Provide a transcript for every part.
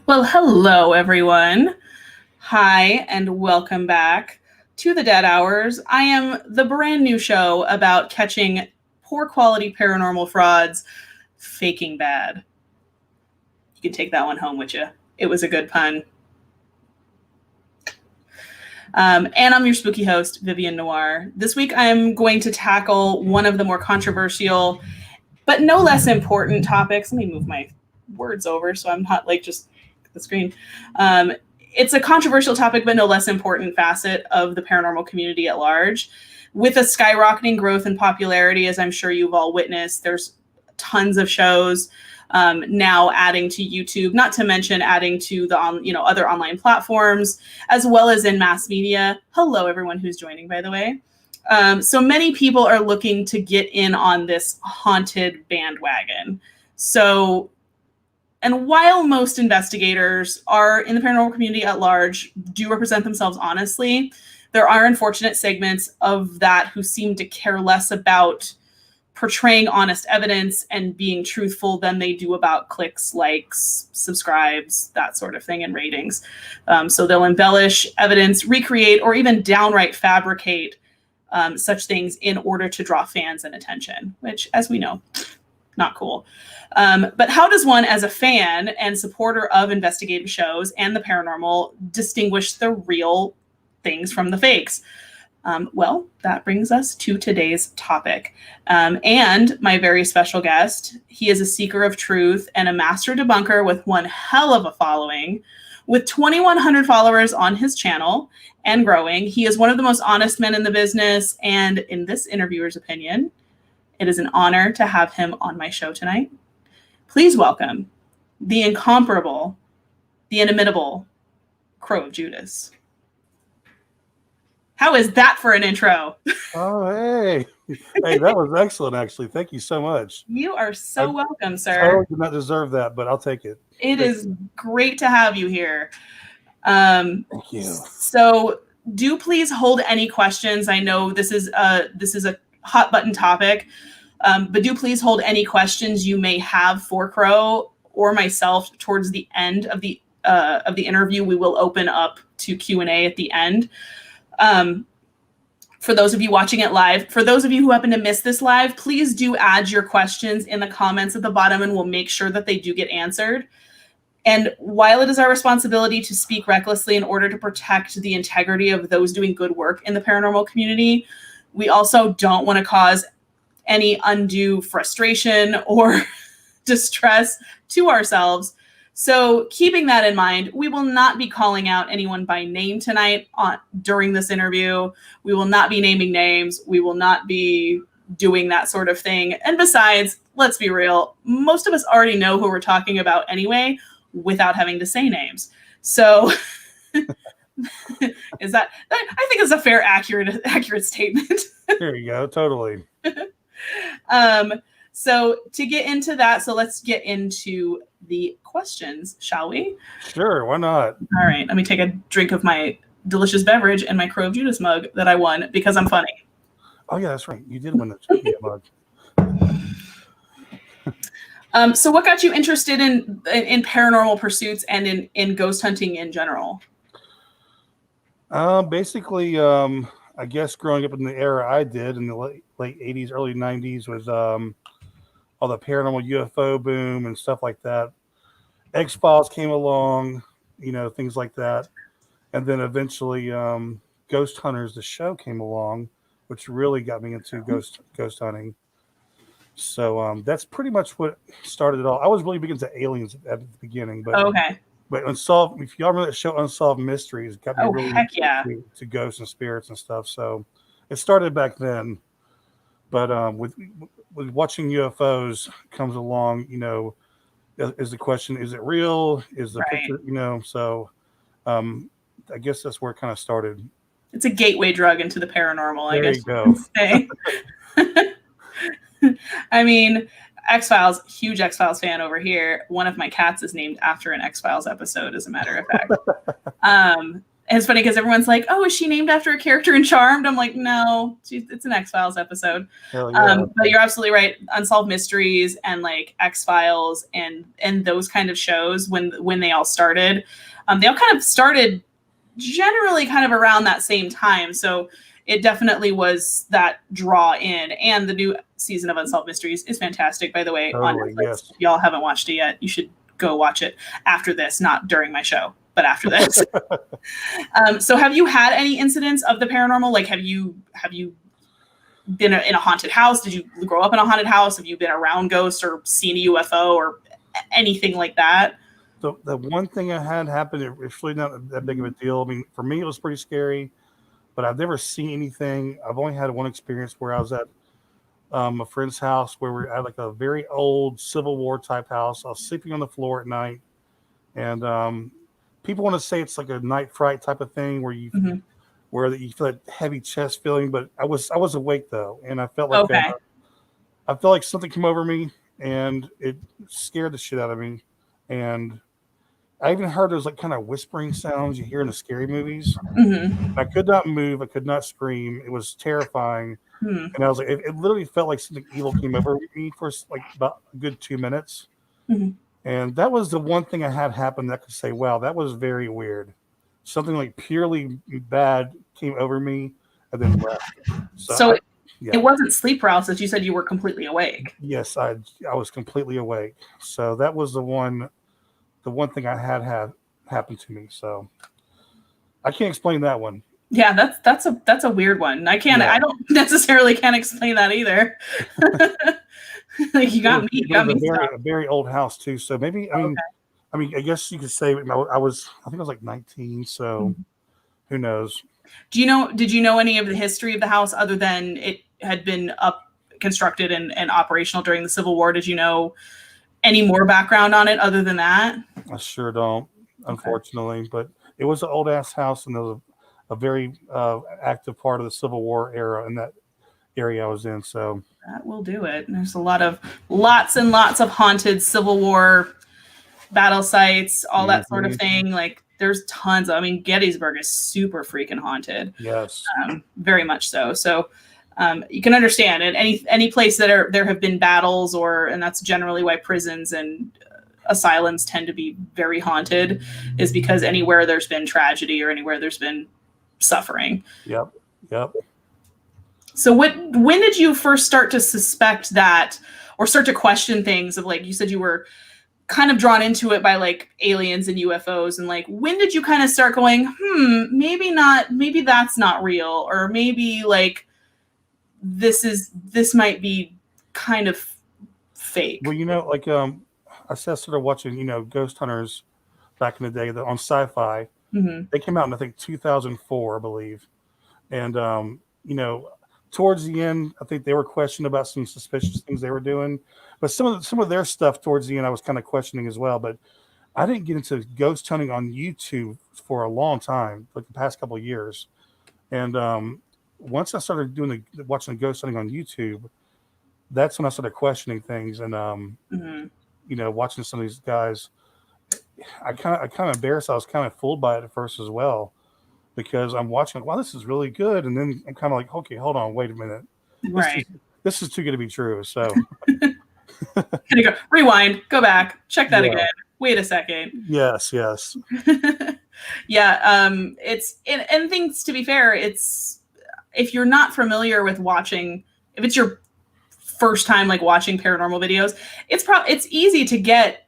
Well, hello, everyone. Hi, and welcome back to the Dead Hours. I am the brand new show about catching poor quality paranormal frauds faking bad. You can take that one home with you. It was a good pun. And I'm your spooky host, Vivian Noir. This week, I'm going to tackle one of the more controversial, but no less important topics. Let me move my words over so I'm not like just the screen. It's a controversial topic, but no less important facet of the paranormal community at large. With a skyrocketing growth in popularity, as I'm sure you've all witnessed, there's tons of shows now adding to YouTube, not to mention adding to the other online platforms, as well as in mass media. Hello, everyone who's joining, by the way. So many people are looking to get in on this haunted bandwagon. And while most investigators are in the paranormal community at large do represent themselves honestly, there are unfortunate segments of that who seem to care less about portraying honest evidence and being truthful than they do about clicks, likes, subscribes, that sort of thing, and ratings. So they'll embellish evidence, recreate, or even downright fabricate such things in order to draw fans and attention, which, as we know, not cool. But how does one, as a fan and supporter of investigative shows and the paranormal, distinguish the real things from the fakes? Well, that brings us to today's topic. And my very special guest, he is a seeker of truth and a master debunker with one hell of a following. With 2,100 followers on his channel and growing, he is one of the most honest men in the business. And in this interviewer's opinion, it is an honor to have him on my show tonight. Please welcome the incomparable, the inimitable Crow of Judas. How is that for an intro? Oh, hey. Hey, that was excellent, actually. Thank you so much. You are so welcome, sir. I totally did not deserve that, but I'll take it. It is great to have you here. Thank you. So do please hold any questions. I know this is a hot button topic, but do please hold any questions you may have for Crow or myself towards the end of the interview. We will open up to Q&A at the end. For those of you watching it live, for those of you who happen to miss this live, please do add your questions in the comments at the bottom and we'll make sure that they do get answered. And while it is our responsibility to speak recklessly in order to protect the integrity of those doing good work in the paranormal community, we also don't want to cause any undue frustration or distress to ourselves. So keeping that in mind, we will not be calling out anyone by name tonight during this interview. We will not be naming names. We will not be doing that sort of thing. And besides, let's be real, most of us already know who we're talking about anyway, without having to say names. So I think it's a fair, accurate statement. There you go. Totally. So to get into that, so let's get into the questions, shall we? Sure, why not? All right, let me take a drink of my delicious beverage and my Crow of Judas mug that I won because I'm funny. Oh yeah, that's right. You did win the trivia mug. So what got you interested in paranormal pursuits and in ghost hunting in general? Basically, I guess growing up in the era I did in the late 80s, early 90s was all the paranormal UFO boom and stuff like that. X-Files came along, things like that. And then eventually Ghost Hunters, the show, came along, which really got me into ghost hunting. So that's pretty much what started it all. I was really big into aliens at the beginning, but Okay. Unsolved, if y'all remember that show Unsolved Mysteries, got me really heck yeah. to ghosts and spirits and stuff. So it started back then. But with watching UFOs comes along, is the question, is it real? Is the picture, so I guess that's where it kind of started. It's a gateway drug into the paranormal, I guess you can say. I mean, X-Files, huge X-Files fan over here. One of my cats is named after an X-Files episode, as a matter of fact. And it's funny because everyone's like, oh, is she named after a character in Charmed? I'm like, no, it's an X-Files episode. Yeah. But you're absolutely right. Unsolved Mysteries and like X-Files and those kind of shows, when they all started, they all kind of started generally kind of around that same time. So it definitely was that draw in. And the new season of Unsolved Mysteries is fantastic, by the way, on Netflix. Yes. If y'all haven't watched it yet, you should go watch it after this, not during my show, but after this. So have you had any incidents of the paranormal? Like, have you been in a haunted house? Did you grow up in a haunted house? Have you been around ghosts or seen a UFO or anything like that? The one thing I had happen, it's really not that big of a deal. I mean, for me, it was pretty scary, but I've never seen anything. I've only had one experience where I was at a friend's house where we had like a very old Civil War type house. I was sleeping on the floor at night, and people want to say it's like a night fright type of thing where you you feel that heavy chest feeling, but I was awake though, and I felt like I felt like something came over me, and it scared the shit out of me. And I even heard those like kind of whispering sounds you hear in the scary movies. I could not move. I could not scream. It was terrifying. And I was like, it literally felt like something evil came over me for like about a good 2 minutes. And that was the one thing I had happen that could say, wow, that was very weird. Something like purely bad came over me and then left. So it wasn't sleep paralysis. You said you were completely awake. Yes, I was completely awake. So that was the one thing I had happen to me. So I can't explain that one. Yeah, that's a weird one. I don't necessarily can't explain that either. Like you got me. A very old house too. So maybe I mean I guess you could say I think I was like 19. So who knows? Did you know any of the history of the house other than it had been constructed and operational during the Civil War? Did you know any more background on it other than that? I sure don't, unfortunately. But it was an old ass house, and there was a very active part of the Civil War era in that area I was in. So that will do it. There's lots and lots of haunted Civil War battle sites, all that sort of thing. Like there's tons. I mean, Gettysburg is super freaking haunted. Yes, very much so. So you can understand it. Any place that there have been battles, and that's generally why prisons and asylums tend to be very haunted, is because anywhere there's been tragedy or anywhere there's been suffering. Yep. So when did you first start to suspect that, or start to question things of, like, you said you were kind of drawn into it by like aliens and UFOs, and like when did you kind of start going, maybe that's not real, or maybe like this might be kind of fake? Well, like I started watching Ghost Hunters back in the day on Sci-Fi. They came out in I think 2004, I believe, and towards the end, I think they were questioned about some suspicious things they were doing, but some of their stuff towards the end I was kind of questioning as well. But I didn't get into ghost hunting on YouTube for a long time, like the past couple of years, and once I started watching the ghost hunting on YouTube, that's when I started questioning things, and watching some of these guys. I kind of embarrassed. I was kind of fooled by it at first as well, because I'm watching, like, wow, this is really good, and then I'm kind of like, okay, hold on, wait a minute, right? This is too good to be true. So, go rewind, go back, check that again. Wait a second. Yes. Yeah. It's and things, to be fair, it's, if you're not familiar with watching, if it's your first time like watching paranormal videos, it's easy to get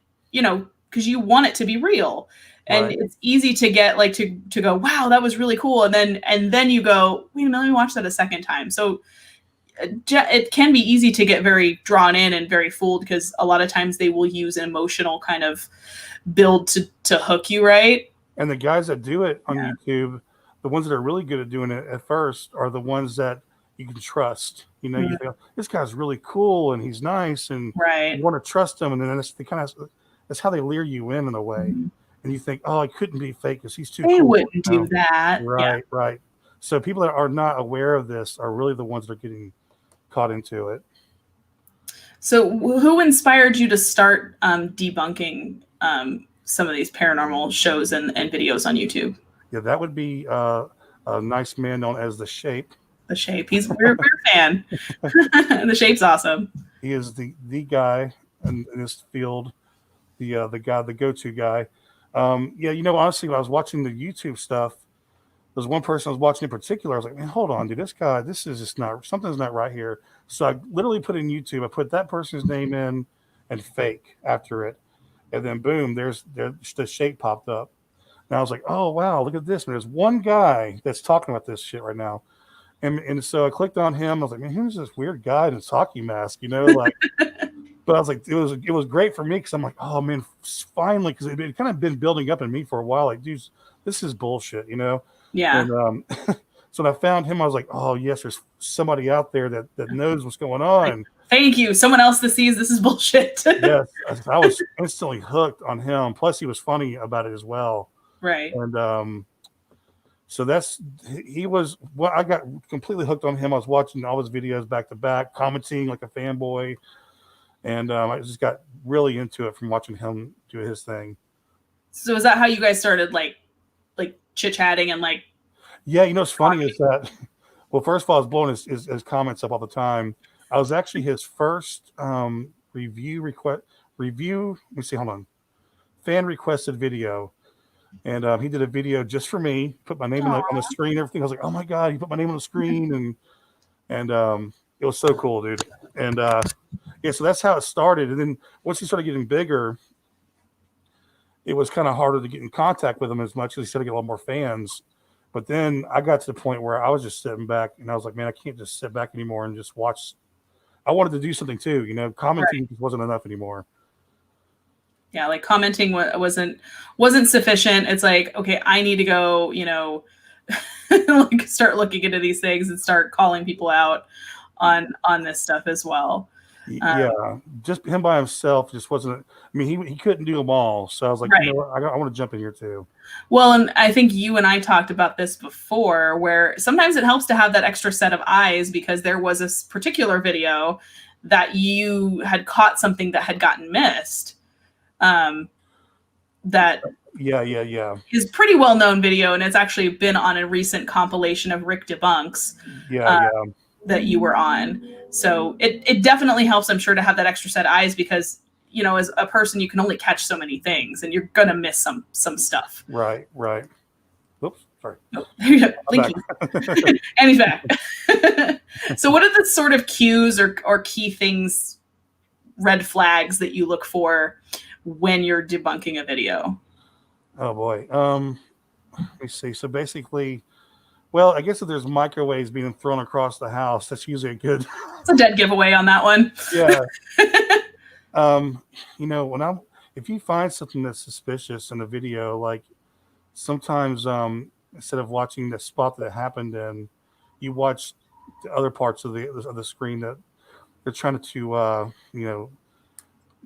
because you want it to be real. And it's easy to get like to go, wow, that was really cool. And then you go, wait a minute, let me watch that a second time. So it can be easy to get very drawn in and very fooled, because a lot of times they will use an emotional kind of build to hook you, right? And the guys that do it on YouTube, the ones that are really good at doing it at first are the ones that you can trust. You know, you think, this guy's really cool and he's nice and you want to trust him. And then that's how they lure you in a way. And you think, oh, it couldn't be fake because he's too cool. They wouldn't do that. Right. So people that are not aware of this are really the ones that are getting caught into it. So who inspired you to start debunking some of these paranormal shows and videos on YouTube? Yeah, that would be a nice man known as The Shape. The Shape. We're a fan. The Shape's awesome. He is the guy in this field, the go-to guy. Honestly, when I was watching the YouTube stuff, there's one person I was watching in particular. I was like, man, hold on, dude, this guy, this is just not, something's not right here. So I literally put in YouTube, I put that person's name in and fake after it. And then boom, there's the Shape popped up. And I was like, oh, wow, look at this. And there's one guy that's talking about this shit right now. And so I clicked on him. I was like, man, who's this weird guy in his hockey mask? You know, like, but I was like, it was great for me because I'm like, oh, man, finally, because it had kind of been building up in me for a while. Like, dude, this is bullshit, you know? Yeah. And so when I found him, I was like, oh, yes, there's somebody out there that knows what's going on. Like, thank you. Someone else that sees this is bullshit. Yes, I was instantly hooked on him. Plus, he was funny about it as well. Right. And so I got completely hooked on him. I was watching all his videos back to back, commenting like a fanboy. And I just got really into it from watching him do his thing. So is that how you guys started like chit-chatting and like? Yeah, you know what's funny is that, well, first of all, I was blowing his comments up all the time. I was actually his first review, let me see, hold on. Fan requested video. And he did a video just for me, put my name on the screen and everything. I was like, oh my God, he put my name on the screen. And it was so cool, dude. And so that's how it started. And then once he started getting bigger, it was kind of harder to get in contact with him as much because he started getting a lot more fans. But then I got to the point where I was just sitting back and I was like, man, I can't just sit back anymore and just watch. I wanted to do something too, you know, commenting just wasn't enough anymore. Yeah, like commenting wasn't sufficient. It's like, okay, I need to go, you know, like start looking into these things and start calling people out on this stuff as well. Yeah, just him by himself just wasn't. I mean, he couldn't do them all. So I was like, you know what, I want to jump in here too. Well, and I think you and I talked about this before, where sometimes it helps to have that extra set of eyes because there was a particular video that you had caught something that had gotten missed. That is pretty well-known video, and it's actually been on a recent compilation of Rick Debunks that you were on. So it definitely helps, I'm sure, to have that extra set of eyes because, you know, as a person, you can only catch so many things and you're gonna miss some stuff. Right. Oops, sorry. Oh, there you go. Blinky. And he's back. So what are the sort of cues or key things, red flags that you look for when you're debunking a video? Oh boy. Let me see. So basically, well, I guess if there's microwaves being thrown across the house, that's usually a good. It's a dead giveaway on that one. Yeah. You know, if you find something that's suspicious in a video, like sometimes instead of watching the spot that it happened in, you watch the other parts of the screen that they're trying to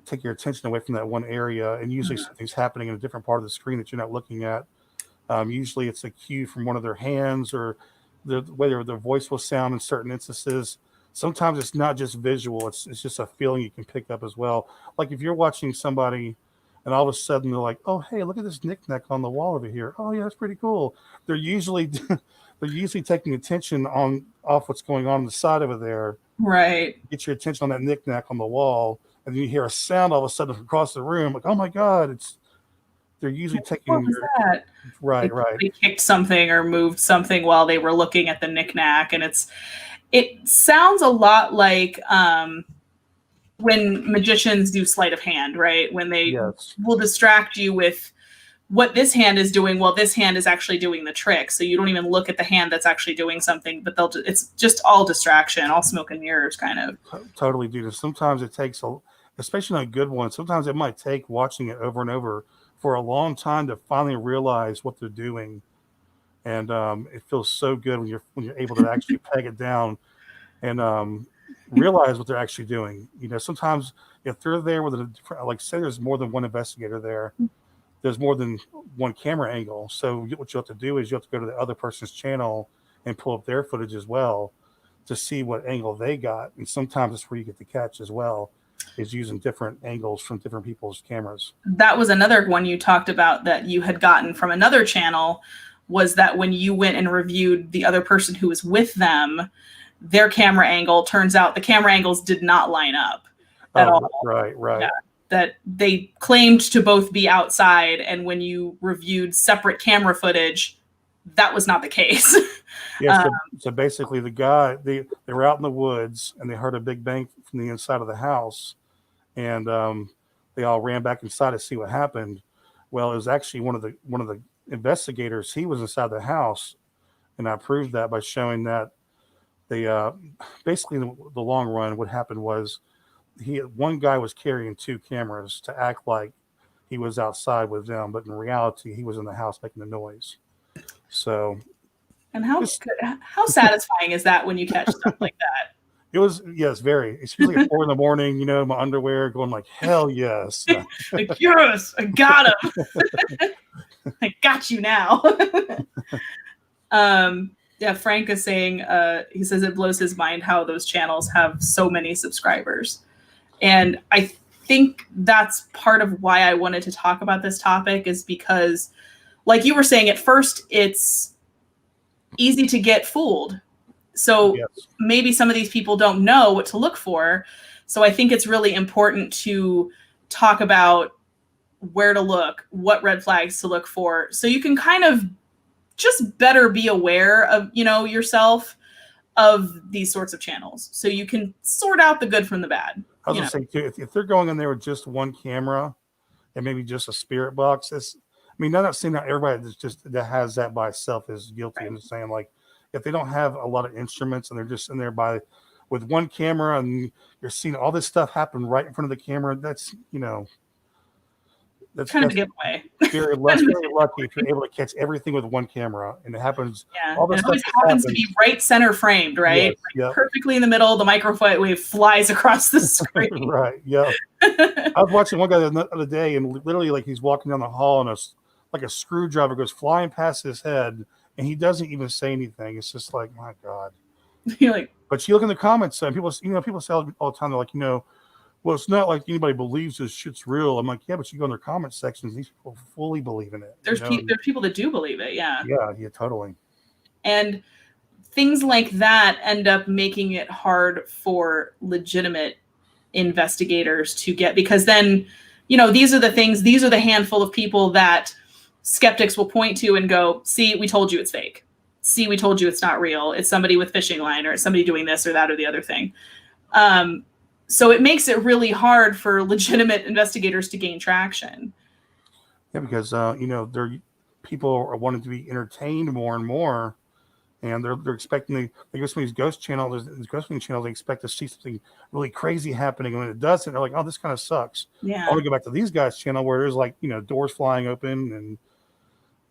take your attention away from that one area, and usually something's happening in a different part of the screen that you're not looking at. Usually it's a cue from one of their hands or the way their voice will sound in certain instances. Sometimes it's not just visual, it's just a feeling you can pick up as well. Like if you're watching somebody and all of a sudden they're like, oh, hey, look at this knickknack on the wall over here. Oh yeah, that's pretty cool. They're usually taking attention off what's going on the side over there. Right. Get your attention on that knickknack on the wall. And then you hear a sound all of a sudden across the room, like, oh my God, they're usually taking what was that? Right. They kicked something or moved something while they were looking at the knickknack. And it sounds a lot like when magicians do sleight of hand, right? When they Yes. will distract you with what this hand is doing while this hand is actually doing the trick. So you don't even look at the hand that's actually doing something, but it's just all distraction, all smoke and mirrors kind of. Totally, dude. Sometimes it takes especially on a good one, sometimes it might take watching it over and over for a long time to finally realize what they're doing. And it feels so good when you're able to actually peg it down and realize what they're actually doing. You know, sometimes if they're there with like say there's more than one investigator there, there's more than one camera angle. So what you have to do is you have to go to the other person's channel and pull up their footage as well to see what angle they got. And sometimes that's where you get the catch as well, is using different angles from different people's cameras. That was another one you talked about that you had gotten from another channel, was that when you went and reviewed the other person who was with them, their camera angle, turns out the camera angles did not line up at all. Right. Yeah. That they claimed to both be outside, and when you reviewed separate camera footage, that was not the case. Yeah, so basically the guy, they were out in the woods and they heard a big bang from the inside of the house, and they all ran back inside to see what happened. Well, it was actually one of the investigators. He was inside the house, and I proved that by showing that they basically the long run. What happened was one guy was carrying two cameras to act like he was outside with them, but in reality he was in the house making the noise. So, and how satisfying is that when you catch stuff like that? It was, yes, very. It's usually at 4 a.m, you know, my underwear going like, hell yes. Like, yes, I got him. I got you now. Yeah, Frank is saying, he says it blows his mind how those channels have so many subscribers. And I think that's part of why I wanted to talk about this topic, is because, like you were saying, at first it's easy to get fooled. So yes, maybe some of these people don't know what to look for. So I think it's really important to talk about where to look, what red flags to look for, so you can kind of just better be aware of, you know, yourself of these sorts of channels, so you can sort out the good from the bad. I was gonna say too, if they're going in there with just one camera and maybe just a spirit box, I'm not saying that everybody that has that by itself is guilty. Right. I'm just saying, like, if they don't have a lot of instruments and they're just in there with one camera and you're seeing all this stuff happen right in front of the camera, that's, you know, that's kind of a giveaway. Very lucky if you're able to catch everything with one camera, and it happens. Yeah, all it always happens to be right center framed, right? Yes, like perfectly in the middle. The microwave flies across the screen. Right. Yeah. I was watching one guy the other day, and literally, like, he's walking down the hall, and a screwdriver goes flying past his head, and he doesn't even say anything. It's just like, my God. You're like, but you look in the comments, and people say all the time, they're like, you know, well, it's not like anybody believes this shit's real. I'm like, yeah, but you go in their comment sections, these people fully believe in it. There's people that do believe it, yeah. Yeah, totally. And things like that end up making it hard for legitimate investigators to get, because then, you know, these are the handful of people that skeptics will point to and go, see, we told you it's fake. See, we told you it's not real. It's somebody with fishing line, or it's somebody doing this or that or the other thing. So it makes it really hard for legitimate investigators to gain traction. Yeah, because you know, people are wanting to be entertained more and more, and they're expecting they go to some of these ghost channels, they expect to see something really crazy happening, and when it doesn't, they're like, oh, this kind of sucks. Yeah. I want to go back to these guys' channel where there's, like, you know, doors flying open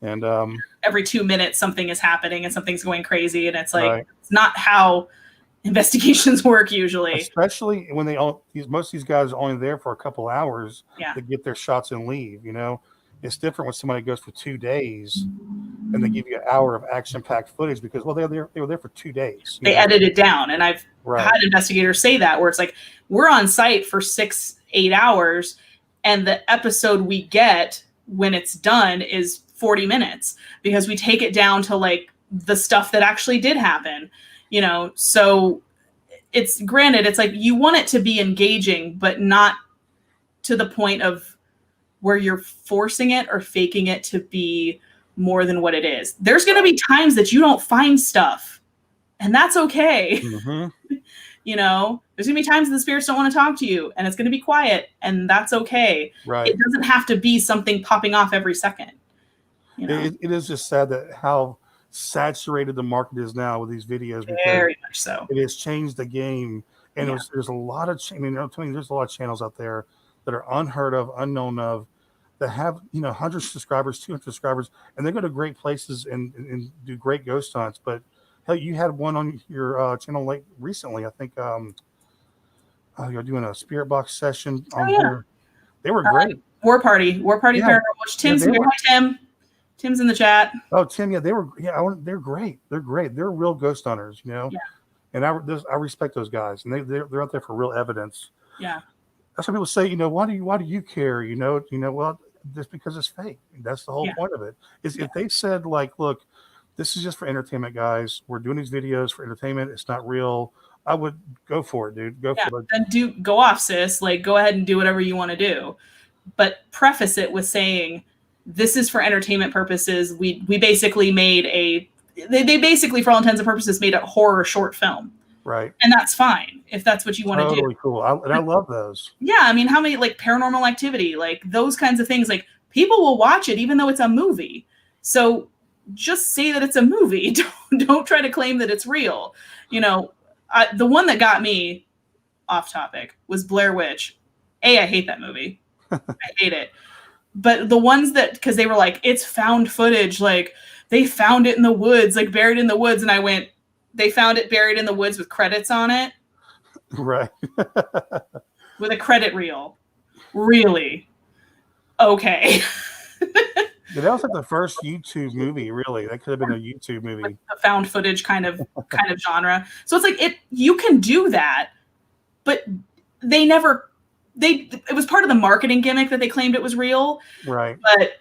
and every 2 minutes something is happening and something's going crazy, and it's like, right. It's not how investigations work usually, especially when most of these guys are only there for a couple hours to get their shots and leave. You know, it's different when somebody goes for 2 days and they give you an hour of action-packed footage because, well, they were there for 2 days. They edit it down, and I've had investigators say that, where it's like, we're on site for 6-8 hours, and the episode we get when it's done is 40 minutes because we take it down to, like, the stuff that actually did happen. You know, so it's granted, it's like you want it to be engaging, but not to the point of where you're forcing it or faking it to be more than what it is. There's going to be times that you don't find stuff, and that's okay. Mm-hmm. You You know, there's gonna be times that the spirits don't want to talk to you, and it's gonna be quiet, and that's okay. Right. It doesn't have to be something popping off every second. You know? It is just sad that how saturated the market is now with these videos, because Very much so. it has changed the game. And Yeah. there's a lot of, I mean, I'm telling you, there's a lot of channels out there that are unheard of, unknown of, that have, you know, 100 subscribers, 200 subscribers, and they go to great places and do great ghost hunts. But hell, you had one on your channel like recently. I think you're doing a spirit box session on here. They were great. War Party Paranormal, which Tim's here. Hi, Tim's in the chat. Oh, Tim, yeah, they're great. They're great. They're real ghost hunters, you know. Yeah. And I respect those guys, and they're out there for real evidence. Yeah. That's what people say. You know, why do you care? You know. Well, just because it's fake. That's the whole point of it. Is if they said like, look, this is just for entertainment, guys. We're doing these videos for entertainment. It's not real. I would go for it, dude. Go for it. Then go off, sis. Like, go ahead and do whatever you want to do, but preface it with saying, this is for entertainment purposes. We basically made they basically, for all intents and purposes, made a horror short film. Right. And that's fine if that's what you want to do. Totally cool. I love those. Yeah. I mean, how many, like, Paranormal Activity, like those kinds of things, like people will watch it even though it's a movie. So just say that it's a movie. Don't try to claim that it's real. You know, the one that got me off topic was Blair Witch. I hate that movie. I hate it. But the ones that, because they were like, it's found footage, like they found it in the woods, like buried in the woods. And I went, they found it buried in the woods with credits on it. Right. With a credit reel. Really? Okay. Yeah, that was like the first YouTube movie, really. That could have been a YouTube movie. With the found footage kind of genre. So it's like, you can do that, but it was part of the marketing gimmick that they claimed it was real. Right. But,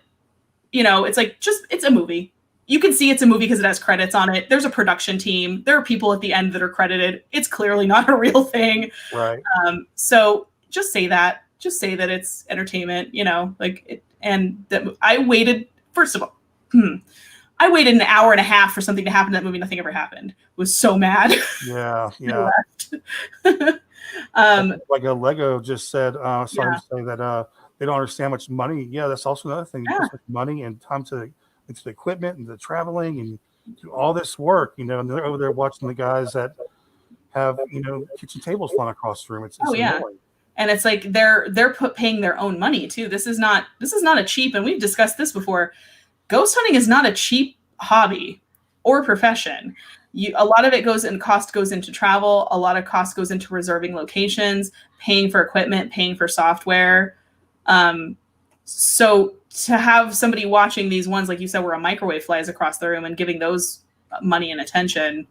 you know, it's like, it's a movie. You can see it's a movie because it has credits on it. There's a production team. There are people at the end that are credited. It's clearly not a real thing. Right. So just say that. Just say that it's entertainment, you know, like, and that I waited, first of all, I waited an hour and a half for something to happen in that movie. Nothing ever happened. Was so mad. Yeah. Like a Lego just said, sorry to say that they don't understand how much money. Yeah, that's also another thing. Just like money and time into the equipment and the traveling and do all this work, you know, and they're over there watching the guys that have, you know, kitchen tables flying across the room. It's annoying. And it's like they're paying their own money too. This is not a cheap, and we've discussed this before. Ghost hunting is not a cheap hobby or profession. A lot of it cost goes into travel. A lot of cost goes into reserving locations, paying for equipment, paying for software. So to have somebody watching these ones, like you said, where a microwave flies across the room and giving those money and attention,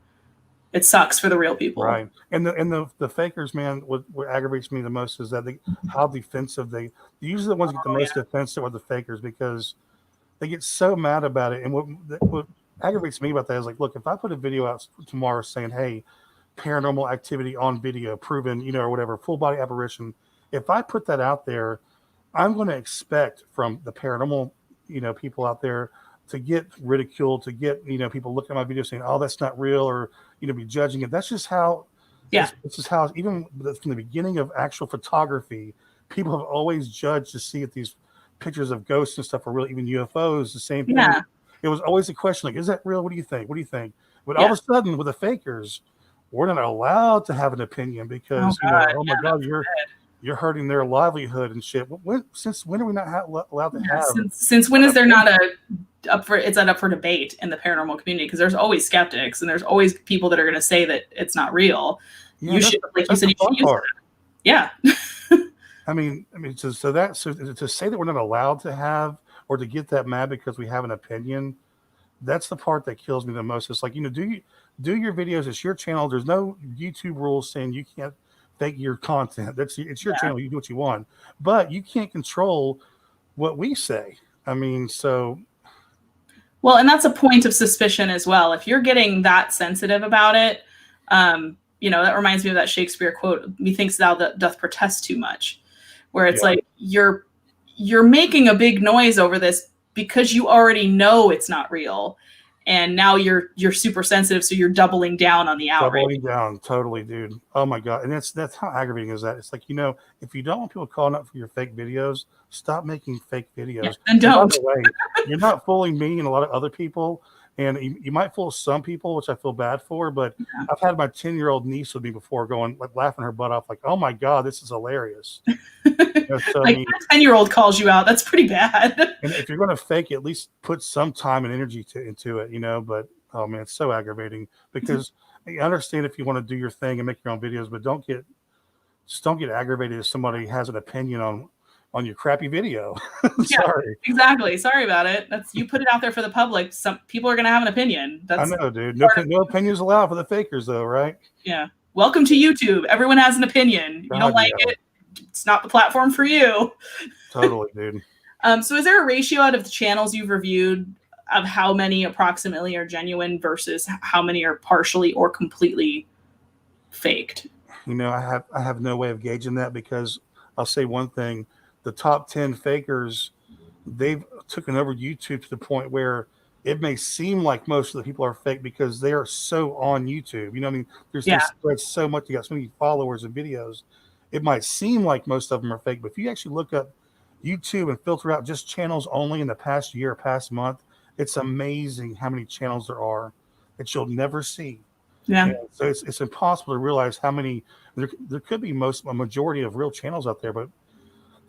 it sucks for the real people. Right. And the fakers, man, what aggravates me the most is that how defensive usually the ones that get the most defensive are the fakers, because they get so mad about it. And what aggravates me about that is like, look, if I put a video out tomorrow saying, hey, paranormal activity on video proven, you know, or whatever, full body apparition, if I put that out there, I'm going to expect from the paranormal, you know, people out there to get ridiculed, to get, you know, people looking at my video saying, oh, that's not real, or, you know, be judging it. That's just how, this is how, even from the beginning of actual photography, people have always judged to see if these pictures of ghosts and stuff are real, even UFOs, the same thing. Yeah. It was always a question, like, is that real? What do you think? What do you think? But all of a sudden, with the fakers, we're not allowed to have an opinion because, oh my God, you're hurting their livelihood and shit. Since when are we not allowed to have? Since when is there not up for debate in the paranormal community? Because there's always skeptics and there's always people that are going to say that it's not real. Yeah, you should, like you said, you should use that. Yeah. I mean, so to say that we're not allowed to have or to get that mad because we have an opinion, that's the part that kills me the most. It's like, you know, do your videos. It's your channel. There's no YouTube rules saying you can't fake your content. It's your channel. You do what you want, but you can't control what we say. I mean, so. Well, and that's a point of suspicion as well. If you're getting that sensitive about it, you know, that reminds me of that Shakespeare quote, methinks thou that doth protest too much, where it's like, you're making a big noise over this because you already know it's not real. and now you're super sensitive, so you're doubling down on the outrage. Doubling down, totally, dude. Oh my god, and that's how aggravating is that. It's like, if you don't want people calling up for your fake videos, stop making fake videos. Yeah, and don't. By the way, you're not fooling me and a lot of other people, and you might fool some people, which I feel bad for. But I've had my 10-year-old niece with me before, going like laughing her butt off, like, "Oh my god, this is hilarious." So, like, a 10-year-old calls you out. That's pretty bad. And if you're going to fake it, at least put some time and energy into it, But oh man, it's so aggravating, because I understand if you want to do your thing and make your own videos, but don't get aggravated if somebody has an opinion on your crappy video. Sorry. Exactly. Sorry about it. You put it out there for the public. Some people are going to have an opinion. I know, dude. No opinions allowed for the fakers, though, right? Yeah. Welcome to YouTube. Everyone has an opinion. You don't like it, it's not the platform for you. Totally, dude. So is there a ratio out of the channels you've reviewed of how many approximately are genuine versus how many are partially or completely faked? I have no way of gauging that, because I'll say one thing: the top 10 fakers, they've taken over YouTube to the point where it may seem like most of the people are fake because they are so on YouTube. They spread so much. You got so many followers and videos. It might seem like most of them are fake, but if you actually look up YouTube and filter out just channels only in the past year, past month, it's amazing how many channels there are that you'll never see. Yeah. So it's impossible to realize how many. There could be a majority of real channels out there, but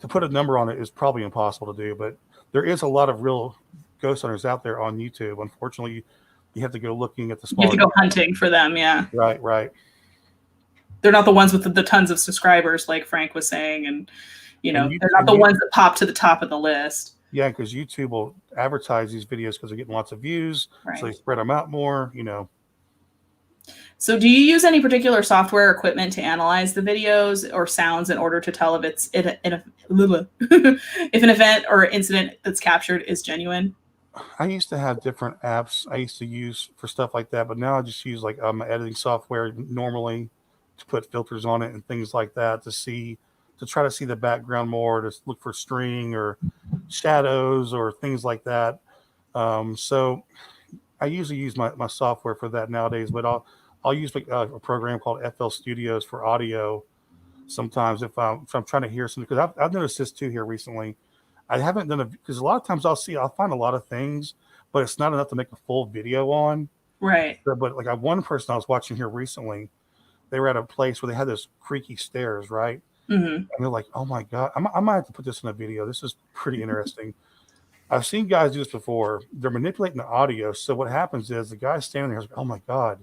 to put a number on it is probably impossible to do. But there is a lot of real ghost hunters out there on YouTube. Unfortunately, you have to go looking at the small. You have to go hunting for them. Yeah. Right. They're not the ones with the tons of subscribers, like Frank was saying, and they're not the ones that pop to the top of the list. Yeah, because YouTube will advertise these videos because they're getting lots of views, so they spread them out more. So do you use any particular software or equipment to analyze the videos or sounds in order to tell if if an event or incident that's captured is genuine? I used to have different apps I used to use for stuff like that, but now I just use editing software normally to put filters on it and things like that to try to see the background more, to look for string or shadows or things like that. So I usually use my software for that nowadays, but I'll use a program called FL Studios for audio sometimes if I'm trying to hear something, because I've noticed this too here recently. I haven't done because a lot of times I'll find a lot of things, but it's not enough to make a full video on. Right. But like one person I was watching here recently, they were at a place where they had this creaky stairs, right? Mm-hmm. And they're like, "Oh my god, I might have to put this in a video. This is pretty interesting." I've seen guys do this before. They're manipulating the audio. So what happens is the guy standing there is like, "Oh my god,"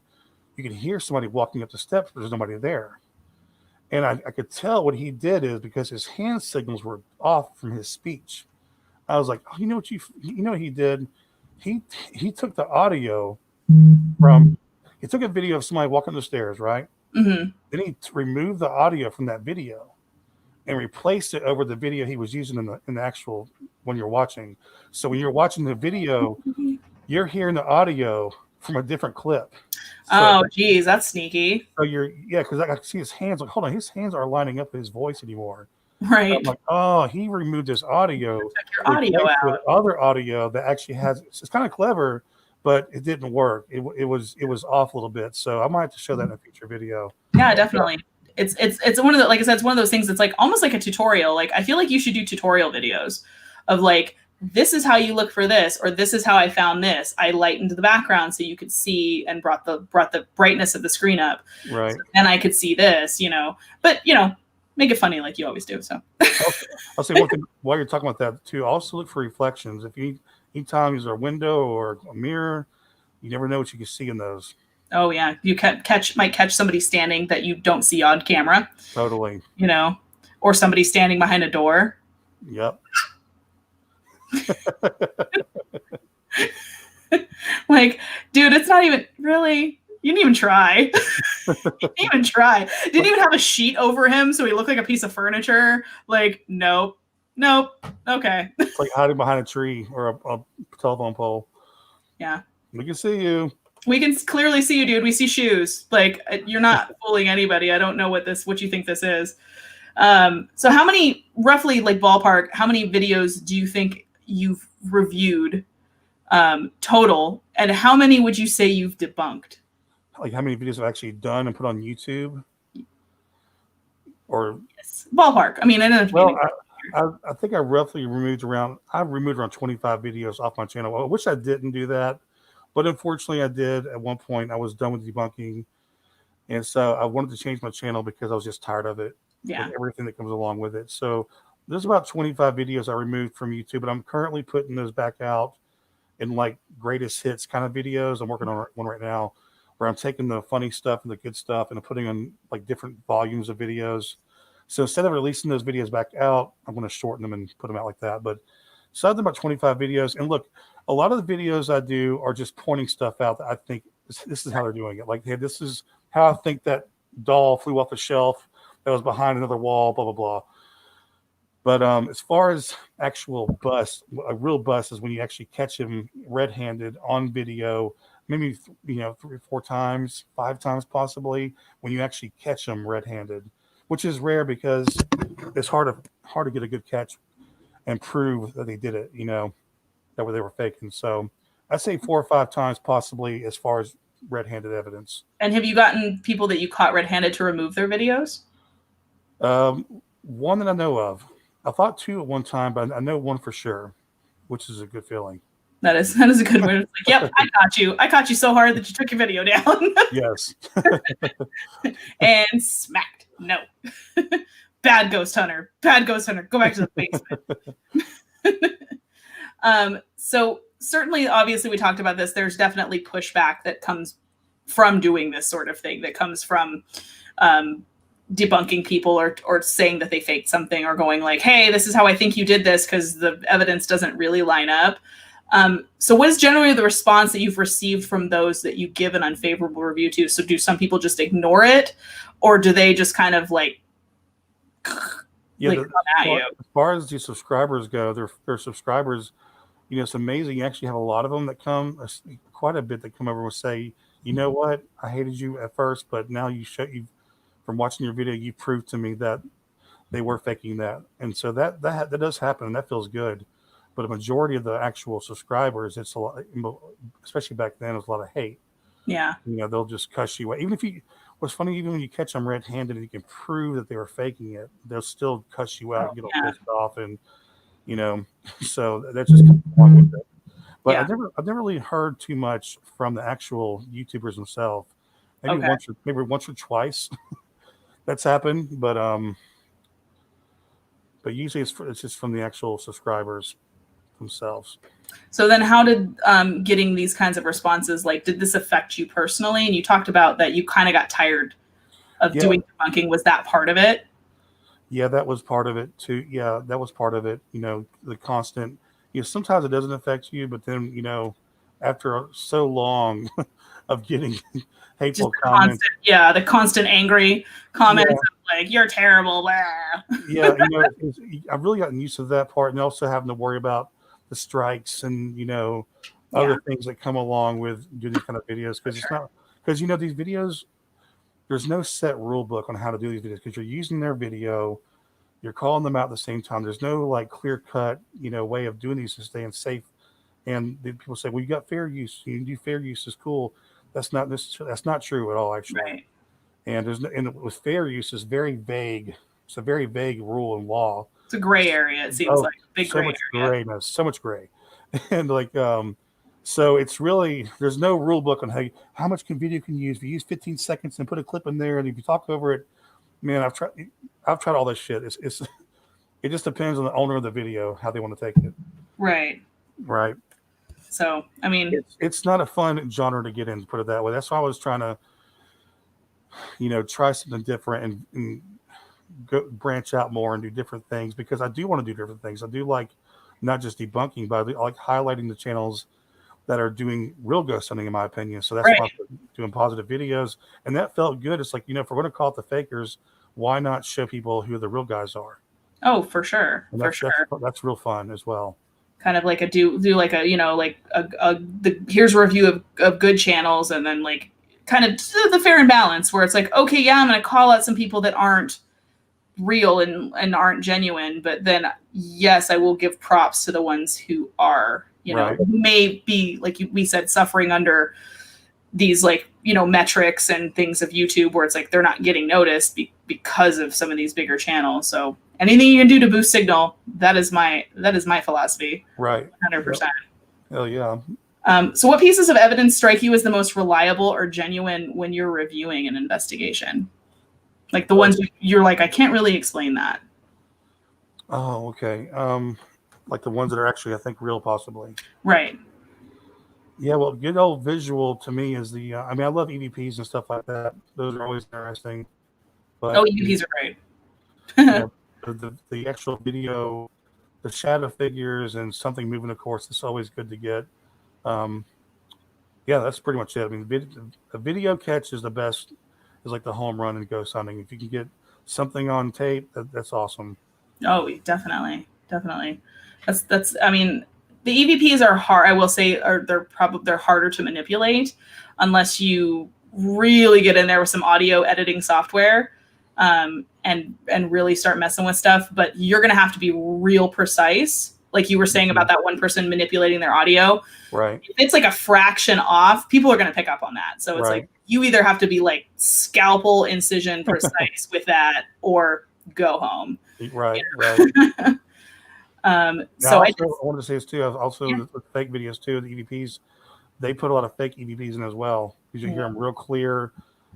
you can hear somebody walking up the steps, but there's nobody there. And I could tell what he did is because his hand signals were off from his speech. I was like, "Oh, you know what he did? He took the audio he took a video of somebody walking the stairs, right? Mm-hmm. Then he removed the audio from that video and replaced it over the video he was using in the actual when you're watching. So when you're watching the video, you're hearing the audio from a different clip. So, geez, that's sneaky. So because I can see his hands. Like, hold on, his hands aren't lining up with his voice anymore. Right. I'm like, oh, he removed his audio. Took your audio out. With other audio that actually has. It's kind of clever, but it didn't work. It was off a little bit. So I might have to show that in a future video. Yeah, definitely. It's one of the, like I said, it's one of those things that's like almost like a tutorial. Like I feel like you should do tutorial videos of like, this is how you look for this, or this is how I found this. I lightened the background so you could see and brought the brightness of the screen up. Right. So then I could see this, but make it funny like you always do. So I'll say one thing while you're talking about that too. Also look for reflections. If you anytime there's a window or a mirror, you never know what you can see in those. Oh yeah, you might catch somebody standing that you don't see on camera. Totally. Or somebody standing behind a door. Yep. Like, dude, it's not even really. You didn't even try. Didn't even have a sheet over him so he looked like a piece of furniture. Like, nope. Okay. It's like hiding behind a tree or a telephone pole. Yeah. We can see you. We can clearly see you, dude. We see shoes. Like, you're not fooling anybody. I don't know what you think this is. So how many, roughly, like ballpark, how many videos do you think you've reviewed total. And how many would you say you've debunked? Like how many videos I've actually done and put on YouTube? Or Yes. Ballpark. I mean, I know. well, I think I removed around 25 videos off my channel. I wish I didn't do that, but unfortunately I did. At one point I was done with debunking, and so I wanted to change my channel because I was just tired of it, Yeah. with everything that comes along with it. So there's about 25 videos I removed from YouTube, but I'm currently putting those back out in like greatest hits kind of videos. I'm working on one right now where I'm taking the funny stuff and the good stuff and I'm putting on like different volumes of videos. So instead of releasing those videos back out, I'm going to shorten them and put them out like that. But so I've done about 25 videos. And look, a lot of the videos I do are just pointing stuff out that I think this is how they're doing it. Like, hey, this is how I think that doll flew off the shelf that was behind another wall, blah, blah, blah. But as far as actual bust, a real bust is when you actually catch him red-handed on video, maybe 3 or 4 times, 5 times possibly, when you actually catch him red-handed, which is rare because it's hard to get a good catch and prove that they did it, that they were faking. So I'd say 4 or 5 times possibly as far as red-handed evidence. And have you gotten people that you caught red-handed to remove their videos? One that I know of. I thought 2 at one time, but I know 1 for sure, which is a good feeling. That is a good one. It's like, yep, I caught you. I caught you so hard that you took your video down. Yes. And smacked. No. Bad ghost hunter. Bad ghost hunter. Go back to the basement. So certainly, obviously, we talked about this. There's definitely pushback that comes from doing this sort of thing, that comes from debunking people or saying that they faked something, or going like, hey, this is how I think you did this because the evidence doesn't really line up. So what is generally the response that you've received from those that you give an unfavorable review to? So do some people just ignore it, or do they just kind of like, yeah, come at you? As far as the subscribers go, their subscribers, it's amazing. You actually have a lot of them that come, quite a bit that come over and say, you know what, I hated you at first, but now you from watching your video, you proved to me that they were faking that. And so that does happen, and that feels good. But a majority of the actual subscribers, it's a lot, especially back then, it was a lot of hate. Yeah. They'll just cuss you out. What's funny, even when you catch them red-handed and you can prove that they were faking it, they'll still cuss you out and get all pissed off. And, so that's just along with it. But I've never really heard too much from the actual YouTubers themselves. Maybe once or twice. That's happened, but usually it's just from the actual subscribers themselves. So then how did getting these kinds of responses, like, did this affect you personally? And you talked about that you kind of got tired of doing debunking. Was that part of it? Yeah, that was part of it too. Yeah, that was part of it. The constant, sometimes it doesn't affect you, but then, after so long of getting hateful comments. The constant angry comments of like, you're terrible. Blah. Yeah, I've really gotten used to that part, and also having to worry about the strikes and other things that come along with doing these kind of videos, because it's not because these videos, there's no set rule book on how to do these videos, because you're using their video, you're calling them out at the same time. There's no like clear cut way of doing these to staying safe. And people say, well, you got fair use. You can do fair use is cool. That's not true at all, actually. Right. And with fair use is very vague. It's a very vague rule and law. It's a gray area. It seems like a big gray area. So much gray. And like, so it's really, there's no rule book on how much video can you use. If you use 15 seconds and put a clip in there, and if you talk over it, man, I've tried all this shit. It just depends on the owner of the video, how they want to take it. Right. Right. So, I mean, it's not a fun genre to get in, put it that way. That's why I was trying to, try something different and go branch out more and do different things, because I do want to do different things. I do like not just debunking, but I like highlighting the channels that are doing real ghost hunting, in my opinion. So that's why I'm doing positive videos, and that felt good. It's like, if we're going to call it the fakers, why not show people who the real guys are? Oh, for sure. That's real fun as well. Kind of like do like a, here's a review of good channels, and then like kind of the fair and balance, where it's like, okay, yeah, I'm going to call out some people that aren't real and aren't genuine, but then yes, I will give props to the ones who are, you know, who may be, like we said, suffering under these, like, you know, metrics and things of YouTube where it's like they're not getting noticed because of some of these bigger channels. So anything you can do to boost signal, that is my philosophy. Right. 100%. Oh yeah. So what pieces of evidence strike you as the most reliable or genuine when you're reviewing an investigation? Like the ones you're like, I can't really explain that. Oh, okay. Like the ones that are actually, I think, real, possibly. Right. Yeah, well, good old visual to me is the. I mean, I love EVPs and stuff like that. Those are always interesting. But EVPs are great. The actual video, the shadow figures, and something moving, of course, it's always good to get. Yeah, that's pretty much it. I mean, the video catch is the best. Is like the home run in ghost hunting. If you can get something on tape, that's awesome. Oh, definitely. That's. I mean, the EVPs are hard. I will say, they're harder to manipulate unless you really get in there with some audio editing software, and really start messing with stuff. But you're gonna have to be real precise, like you were saying about that one person manipulating their audio. Right. If it's like a fraction off, people are gonna pick up on that. So it's like you either have to be like scalpel incision precise with that, or go home. Right. So I wanted to say this too. Also, the fake videos too, the EVPs, they put a lot of fake EVPs in as well. Because you hear them real clear.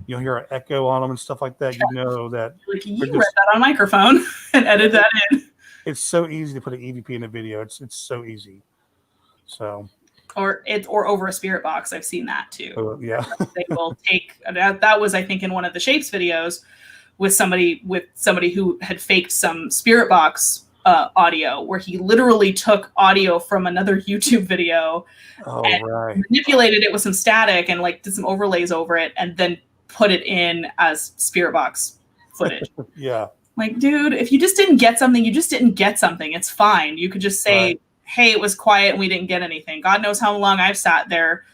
You'll hear an echo on them and stuff like that. You know that. Like, you read that on microphone and edit that in. It's so easy to put an EVP in a video. It's so easy. So. Or over a spirit box. I've seen that too. Yeah. They will take that was, I think, in one of the Shapes videos with somebody who had faked some spirit box audio, where he literally took audio from another YouTube video and manipulated it with some static and like did some overlays over it and then put it in as spirit box footage. Yeah. Like, dude, if you just didn't get something, you just didn't get something. It's fine. You could just say, hey, it was quiet and we didn't get anything. God knows how long I've sat there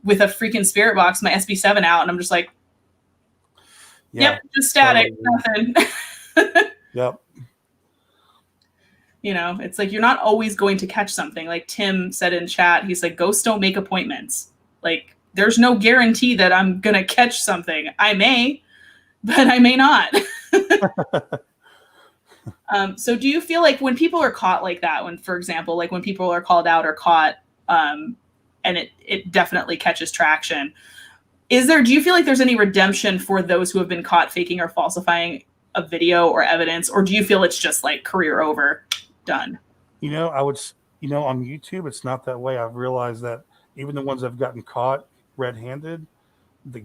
with a freaking spirit box, my SB7 out, and I'm just like, yep, just static, nothing. Yep. You know, it's like you're not always going to catch something. Like Tim said in chat, he's like, ghosts don't make appointments. Like, there's no guarantee that I'm going to catch something. I may, but I may not. So do you feel like when people are caught like that, when, for example, like when people are called out or caught, and it definitely catches traction, do you feel like there's any redemption for those who have been caught faking or falsifying a video or evidence, or do you feel it's just like career over, done? On YouTube, it's not that way. I've realized that even the ones that have gotten caught red-handed,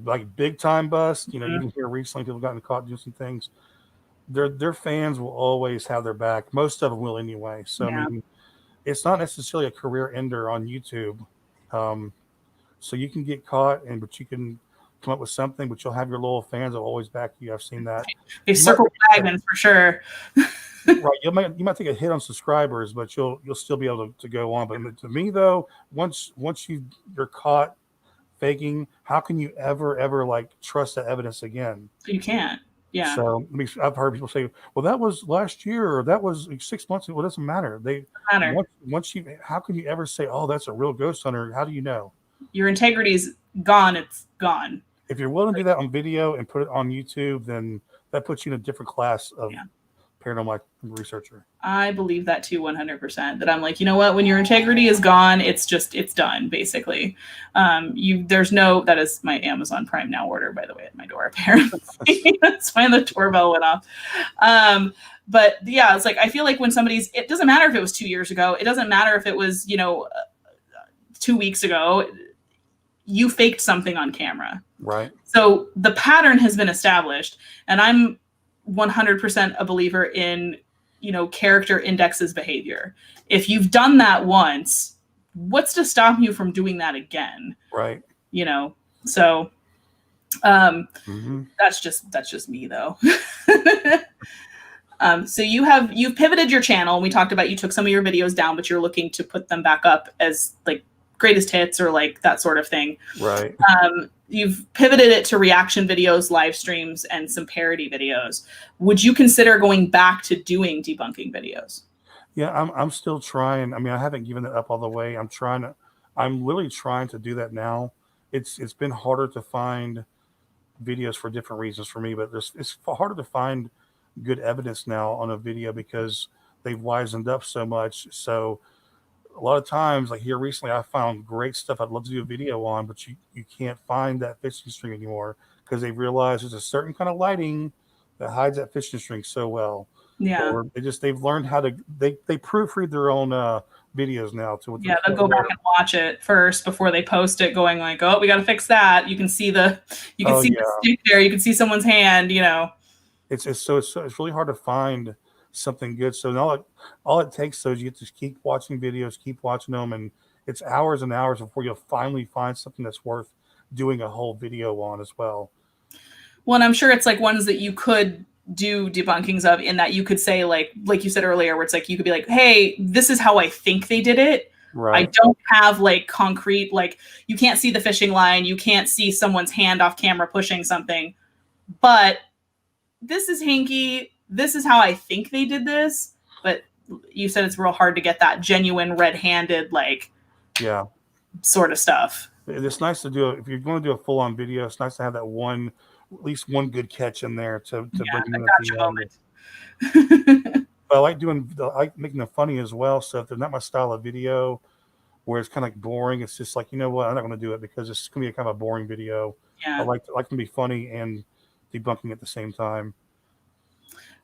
like big time bust, even here recently, people have gotten caught doing some things. Their fans will always have their back. Most of them will anyway. So I mean, it's not necessarily a career ender on YouTube. So you can get caught, but you can come up with something, but you'll have your loyal fans that will always back you. I've seen that. They circle wagons for sure. Right. You might take a hit on subscribers, but you'll still be able to go on. But to me though, once you're caught faking, how can you ever like trust that evidence again? You can't. Yeah. So I've heard people say, well, that was last year or that was 6 months ago. Well, it doesn't matter. How can you ever say, oh, that's a real ghost hunter? How do you know? Your integrity's gone. It's gone. If you're willing to do that on video and put it on YouTube, then that puts you in a different class of paranormal researcher. I believe that too, 100%. That I'm like, you know what? When your integrity is gone, it's done, basically. That is my Amazon Prime Now order, by the way, at my door, apparently. That's why the doorbell went off. But yeah, it's like, I feel like when it doesn't matter if it was 2 years ago. It doesn't matter if it was, 2 weeks ago. You faked something on camera. Right. So the pattern has been established, and I'm 100% a believer in, character indexes behavior. If you've done that once, what's to stop you from doing that again? Right. So that's just me though. So you've pivoted your channel, and we talked about you took some of your videos down, but you're looking to put them back up as like greatest hits or like that sort of thing. Right. You've pivoted it to reaction videos, live streams, and some parody videos. Would you consider going back to doing debunking videos? Yeah, I'm still trying. I mean, I haven't given it up all the way. I'm literally trying to do that now. It's been harder to find videos for different reasons for me, but it's harder to find good evidence now on a video because they've wisened up so much. So a lot of times, like here recently, I found great stuff I'd love to do a video on, but you can't find that fishing string anymore because they've realized there's a certain kind of lighting that hides that fishing string so well. Yeah. Or they've learned how to they proofread their own videos now to what the Yeah, they'll go back and watch it first before they post it, going like, "Oh, we got to fix that." You can see the stick there. You can see someone's hand. It's really hard to find something good. So all it takes is you just keep watching videos, keep watching them, and it's hours and hours before you'll finally find something that's worth doing a whole video on as well. Well, and I'm sure it's like ones that you could do debunkings of, in that you could say like you said earlier, where it's like you could be like, "Hey, this is how I think they did it." Right. I don't have like concrete, like you can't see the fishing line, you can't see someone's hand off camera pushing something, but this is hinky. This is how I think they did this. But you said it's real hard to get that genuine red-handed, like, yeah, sort of stuff. It's nice to do it. If you're going to do a full-on video, it's nice to have that at least one good catch in there to bring them at the end. But I like making them funny as well. So if they're not my style of video, where it's kind of like boring, it's just like, you know what, I'm not going to do it because it's going to be a kind of a boring video. Yeah. I like to be funny and debunking at the same time.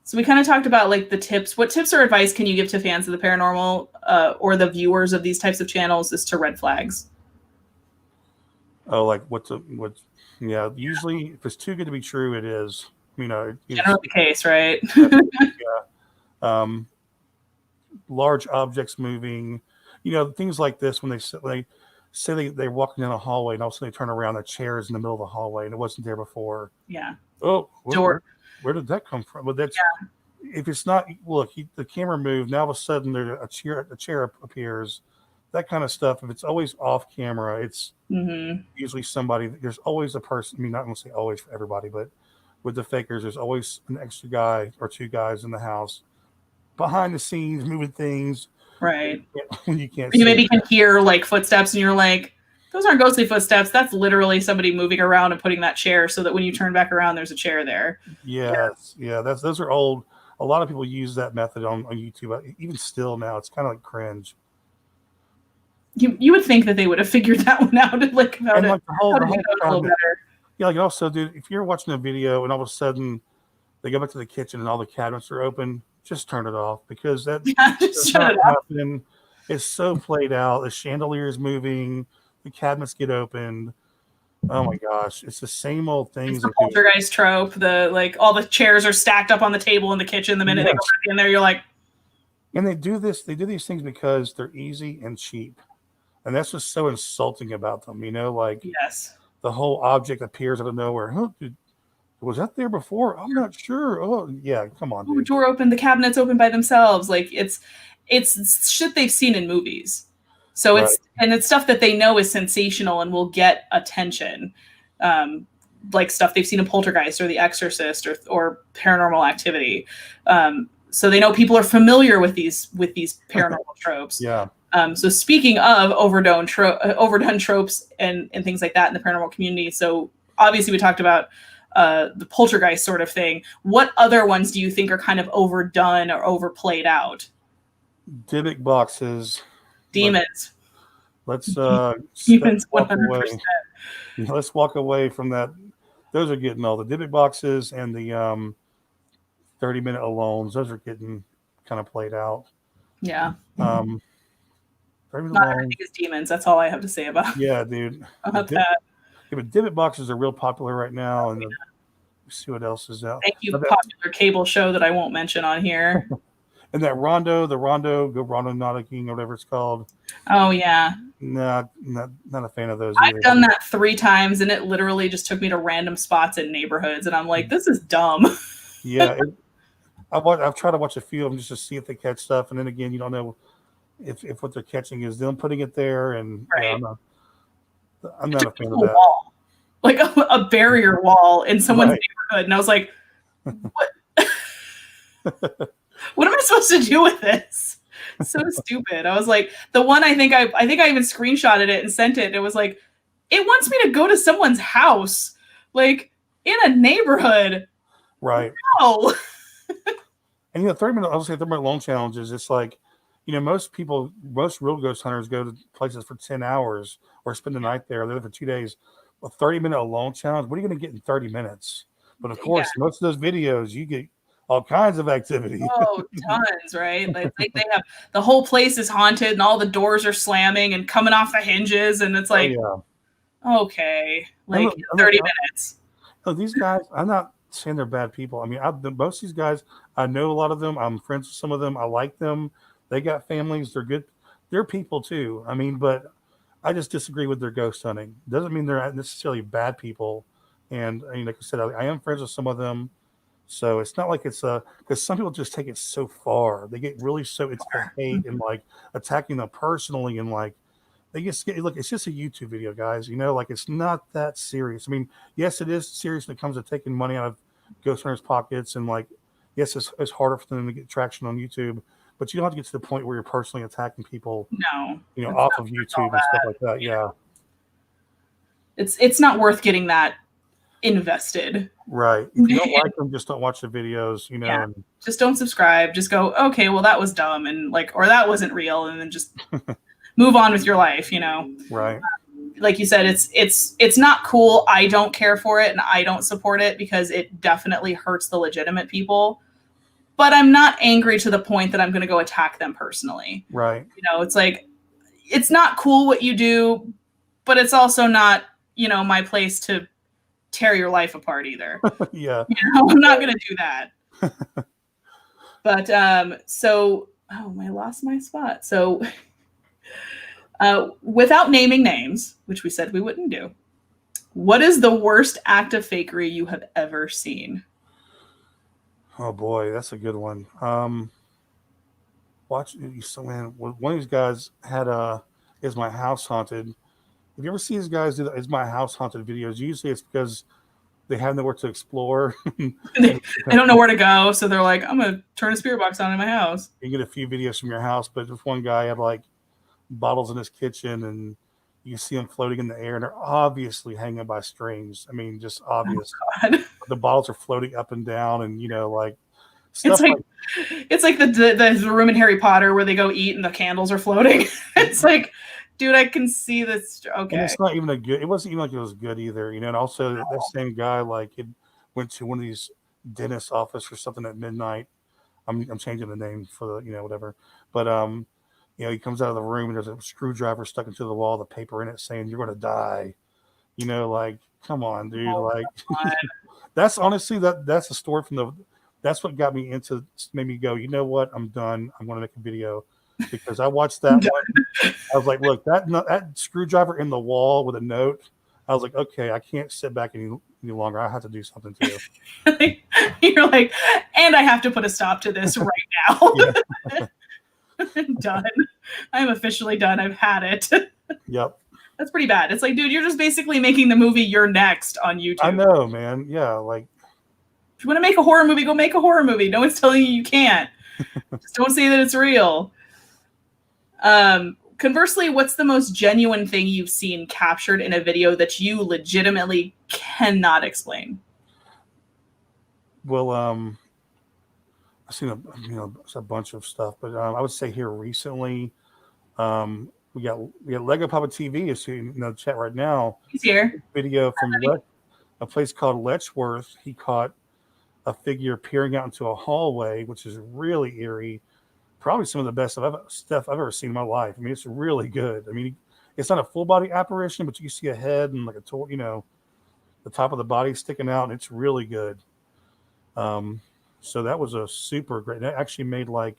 So we kind of talked about like the tips. What tips or advice can you give to fans of the paranormal or the viewers of these types of channels as to red flags? Oh, like yeah. Usually, if it's too good to be true, it is. Generally the case, right? Yeah. Large objects moving. Things like this when they say they're walking down a hallway and all of a sudden they turn around, the chair is in the middle of the hallway and it wasn't there before. Yeah. Oh, where did that come from? Well, that's if it's not. Look, the camera moved. Now all of a sudden, a chair appears. That kind of stuff. If it's always off camera, it's usually somebody. There's always a person. I mean, not going to say always for everybody, but with the fakers, there's always an extra guy or two guys in the house behind the scenes moving things. Right. When you can't. You maybe can hear like footsteps, and you're like, those aren't ghostly footsteps. That's literally somebody moving around and putting that chair so that when you turn back around, there's a chair there. Yes. Yeah. Those are old. A lot of people use that method on YouTube. Even still now, it's kind of like cringe. You would think that they would have figured that one out, like about and it. Like the whole time, yeah, like also, dude, if you're watching a video and all of a sudden they go back to the kitchen and all the cabinets are open, just turn it off because that just shut it off. It's so played out. The chandelier is moving. The cabinets get opened. Oh my gosh, it's the same old things. It's the poltergeist trope. The like all the chairs are stacked up on the table in the kitchen. The minute they go back in there, you're like. And they do these things because they're easy and cheap, and that's what's so insulting about them. Like the whole object appears out of nowhere. Huh, dude, was that there before? I'm not sure. Oh yeah, come on. Dude. Door open. The cabinets open by themselves. Like it's shit they've seen in movies. So it's stuff that they know is sensational and will get attention, like stuff they've seen in Poltergeist or The Exorcist or Paranormal Activity. So they know people are familiar with these paranormal tropes. Yeah. So speaking of overdone tropes and things like that in the paranormal community, so obviously we talked about the Poltergeist sort of thing. What other ones do you think are kind of overdone or overplayed out? Dybbuk boxes. Demons. Let's demons. Walk away. Let's walk away from that. Those are getting old. The Dybbuk boxes and the 30-minute alones. Those are getting kind of played out. Yeah. 30-minute Not everything is demons. That's all I have to say about. Yeah, dude. About that. Yeah, but Dybbuk boxes are real popular right now, and let's see what else is out. Thank you, popular cable show that I won't mention on here. And that Rondo, Go Nauticking, or whatever it's called. Oh yeah. Not a fan of those. I've done that 3 times, and it literally just took me to random spots in neighborhoods, and I'm like, this is dumb. Yeah, I've tried to watch a few of them just to see if they catch stuff, and then again, you don't know if what they're catching is them putting it there, and I'm not a fan of that. Wall. Like a barrier wall in someone's neighborhood, and I was like, what? What am I supposed to do with this? So stupid. I was like, the one I think I even screenshotted it and sent it. It was like, it wants me to go to someone's house, like in a neighborhood. Right. No. And 30-minute, I would say 30-minute loan challenges. It's like, most real ghost hunters go to places for 10 hours or spend the night there. They're there for 2 days. A 30-minute alone challenge. What are you going to get in 30 minutes? But of course, most of those videos, you get all kinds of activity. Oh, tons, right? Like they have the whole place is haunted and all the doors are slamming and coming off the hinges, and it's like, okay, like 30 minutes. These guys, I'm not saying they're bad people. I mean, most of these guys, I know a lot of them. I'm friends with some of them. I like them. They got families. They're good. They're people too. I mean, but I just disagree with their ghost hunting. Doesn't mean they're not necessarily bad people. And I mean, like I said, I am friends with some of them. So it's not like it's because some people just take it so far. They get really so into hate and like attacking them personally and like they just get look. It's just a YouTube video, guys. Like it's not that serious. I mean, yes, it is serious when it comes to taking money out of ghost hunters' pockets and like, yes, it's harder for them to get traction on YouTube. But you don't have to get to the point where you're personally attacking people. No, off of YouTube and stuff like that. Yeah. It's not worth getting that invested. Right. If you don't like them, just don't watch the videos, Yeah. Just don't subscribe. Just go, okay, well that was dumb and like, or that wasn't real, and then just move on with your life, Right. Like you said, it's not cool. I don't care for it and I don't support it because it definitely hurts the legitimate people. But I'm not angry to the point that I'm going to go attack them personally. Right. It's like, it's not cool what you do, but it's also not, my place to tear your life apart either. Yeah. I'm not going to do that. But so, I lost my spot. So without naming names, which we said we wouldn't do, what is the worst act of fakery you have ever seen? Oh boy, that's a good one. Watch man. One of these guys had "Is My House Haunted?" If you ever see these guys do the "Is My House Haunted" videos, usually it's because they have nowhere to explore. they don't know where to go, so they're like, "I'm gonna turn a spirit box on in my house." You get a few videos from your house, but this one guy had like bottles in his kitchen, and you see them floating in the air, and they're obviously hanging by strings. I mean, just obvious. Oh, the bottles are floating up and down, and like stuff it's like the room in Harry Potter where they go eat and the candles are floating. It's like, dude, I can see this. Okay, and it's not even it wasn't even like it was good either, And also that same guy like it went to one of these dentist office or something at midnight. I'm changing the name for the whatever, but he comes out of the room and there's a screwdriver stuck into the wall, the paper in it saying you're going to die. Like, come on, dude. That's honestly that's the story that's what got me made me go, you know what? I'm done. I'm going to make a video because I watched that one. I was like, look, that screwdriver in the wall with a note. I was like, okay, I can't sit back any longer. I have to do something too. You're like, and I have to put a stop to this right now. I'm done. I'm officially done. I've had it. Yep. That's pretty bad. It's like, dude, you're just basically making the movie You're Next on YouTube. I know, man. Yeah, like if you want to make a horror movie, go make a horror movie. No one's telling you can't. Just don't say that it's real. Conversely, what's the most genuine thing you've seen captured in a video that you legitimately cannot explain? Well, I've seen a bunch of stuff, but I would say here recently, we got Lego Papa TV is in the chat right now. He's here. Video from a place called Letchworth. He caught a figure peering out into a hallway, which is really eerie. Probably some of the best stuff I've ever seen in my life. I mean, it's really good. I mean, it's not a full body apparition, but you can see a head and like the top of the body sticking out. And it's really good. So that was a super great. That actually made like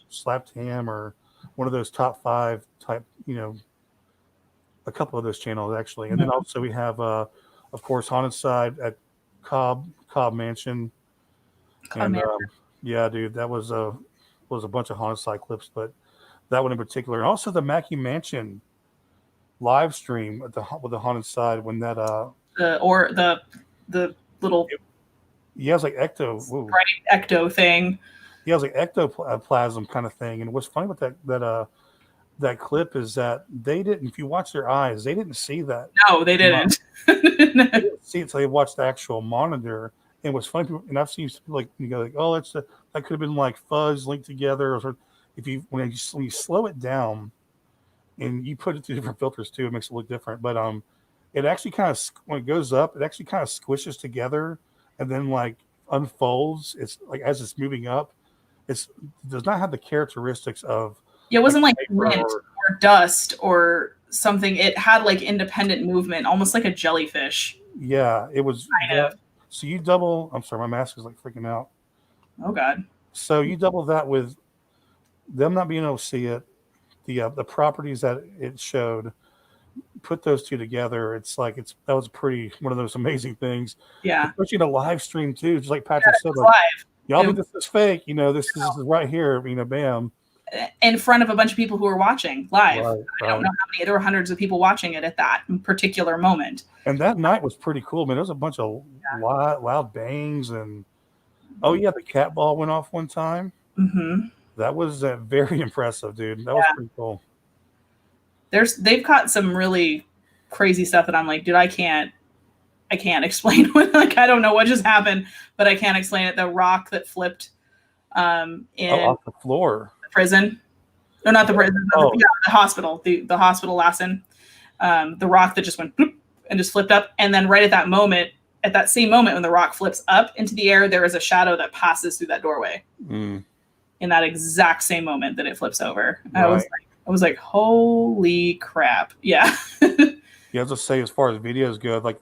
Slapped Ham or one of those top 5 type, a couple of those channels actually. And then also we have, of course, Haunted Side at Cobb Mansion. Yeah, dude, that was a bunch of Haunted Side clips, but that one in particular, and also the Macky Mansion live stream with the Haunted Side when that the little it's like ecto ecto thing. Yeah, it was like ectoplasm kind of thing. And what's funny with that clip is that they didn't. If you watch their eyes, they didn't see that. No, they didn't. They didn't see it until they watched the actual monitor. And what's funny, and I've seen people like you go like, oh, that could have been like fuzz linked together, or sort of, if you when you slow it down and you put it through different filters too, it makes it look different. But it actually kind of when it goes up, it actually kind of squishes together and then like unfolds. It's like as it's moving up, it does not have the characteristics of Yeah, it wasn't like paper lint or dust or something. It had like independent movement, almost like a jellyfish. Yeah, it was Kind of. So you double. I'm sorry, my mask is like freaking out. Oh God. So you double that with them not being able to see it, the properties that it showed. Put those two together, it's like that was pretty one of those amazing things. Yeah. Especially in a live stream too, just like Patrick said. Live. Y'all think this is fake? This is right here. Bam. In front of a bunch of people who are watching live. Right, I don't know how many. There were hundreds of people watching it at that particular moment. And that night was pretty cool, man. There was a bunch of loud bangs and the cat ball went off one time. Mm-hmm. That was very impressive, dude. That was pretty cool. They've caught some really crazy stuff that I'm like, dude, I can't explain what, like, I don't know what just happened, but I can't explain it. The rock that flipped in off the floor. The prison. No, not the prison. The hospital. The hospital lesson. The rock that just went bloop and just flipped up. And then right at that same moment when the rock flips up into the air, there is a shadow that passes through that doorway. Mm. In that exact same moment that it flips over. Right. I was like, holy crap. Yeah. Yeah, I'll just say as far as videos go, like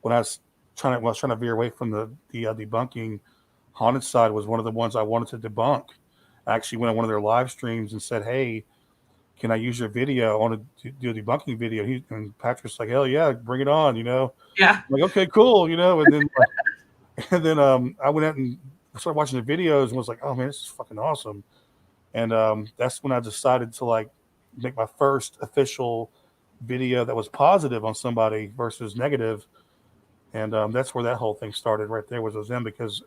when I was trying to veer away from the debunking, Haunted Side was one of the ones I wanted to debunk. I actually went on one of their live streams and said, hey, can I use your video? I want to do a debunking video. And Patrick's like, hell yeah, bring it on, Yeah. I'm like, okay, cool, and then I went out and started watching the videos and was like, oh man, this is fucking awesome. And that's when I decided to like make my first official video that was positive on somebody versus negative. And that's where that whole thing started right there was them, because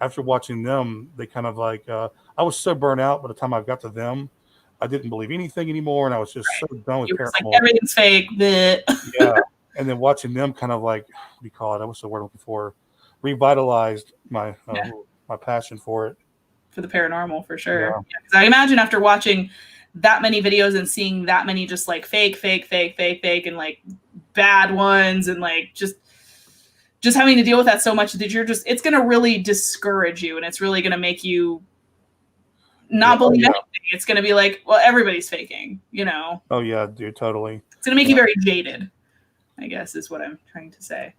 after watching them, they kind of like, I was so burnt out by the time I got to them. I didn't believe anything anymore. And I was just so done with paranormal. Like, everything's fake. Yeah. And then watching them kind of like, what do you call it? What's the word I'm looking for? Revitalized my passion for it. For the paranormal, for sure. Yeah. Because I imagine after watching that many videos and seeing that many just like fake, and like bad ones, and like just having to deal with that so much that it's going to really discourage you, and it's really going to make you not believe anything. It's going to be like, well, everybody's faking, Oh yeah, dude, totally. It's going to make you very jaded, I guess is what I'm trying to say.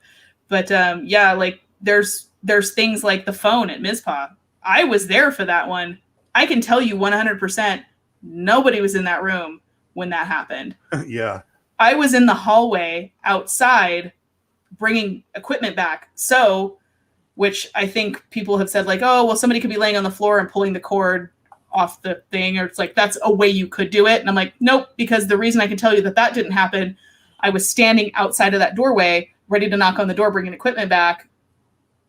But like there's things like the phone at Mizpah. I was there for that one. I can tell you 100% nobody was in that room when that happened. Yeah. I was in the hallway outside bringing equipment back. So, which I think people have said like, oh, well, somebody could be laying on the floor and pulling the cord off the thing. Or it's like, that's a way you could do it. And I'm like, nope, because the reason I can tell you that didn't happen, I was standing outside of that doorway, ready to knock on the door, bringing equipment back.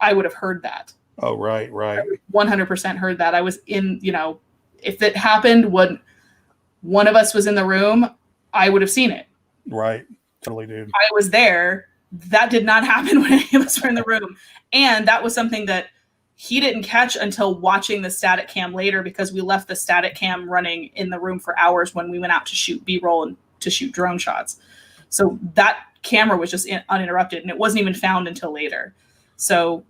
I would have heard that. Oh, right. 100% heard that. I was in, if it happened when one of us was in the room, I would have seen it. Right. Totally, dude. I was there. That did not happen when any of us were in the room. And that was something that he didn't catch until watching the static cam later, because we left the static cam running in the room for hours when we went out to shoot B-roll and to shoot drone shots. So that camera was just uninterrupted, and it wasn't even found until later. So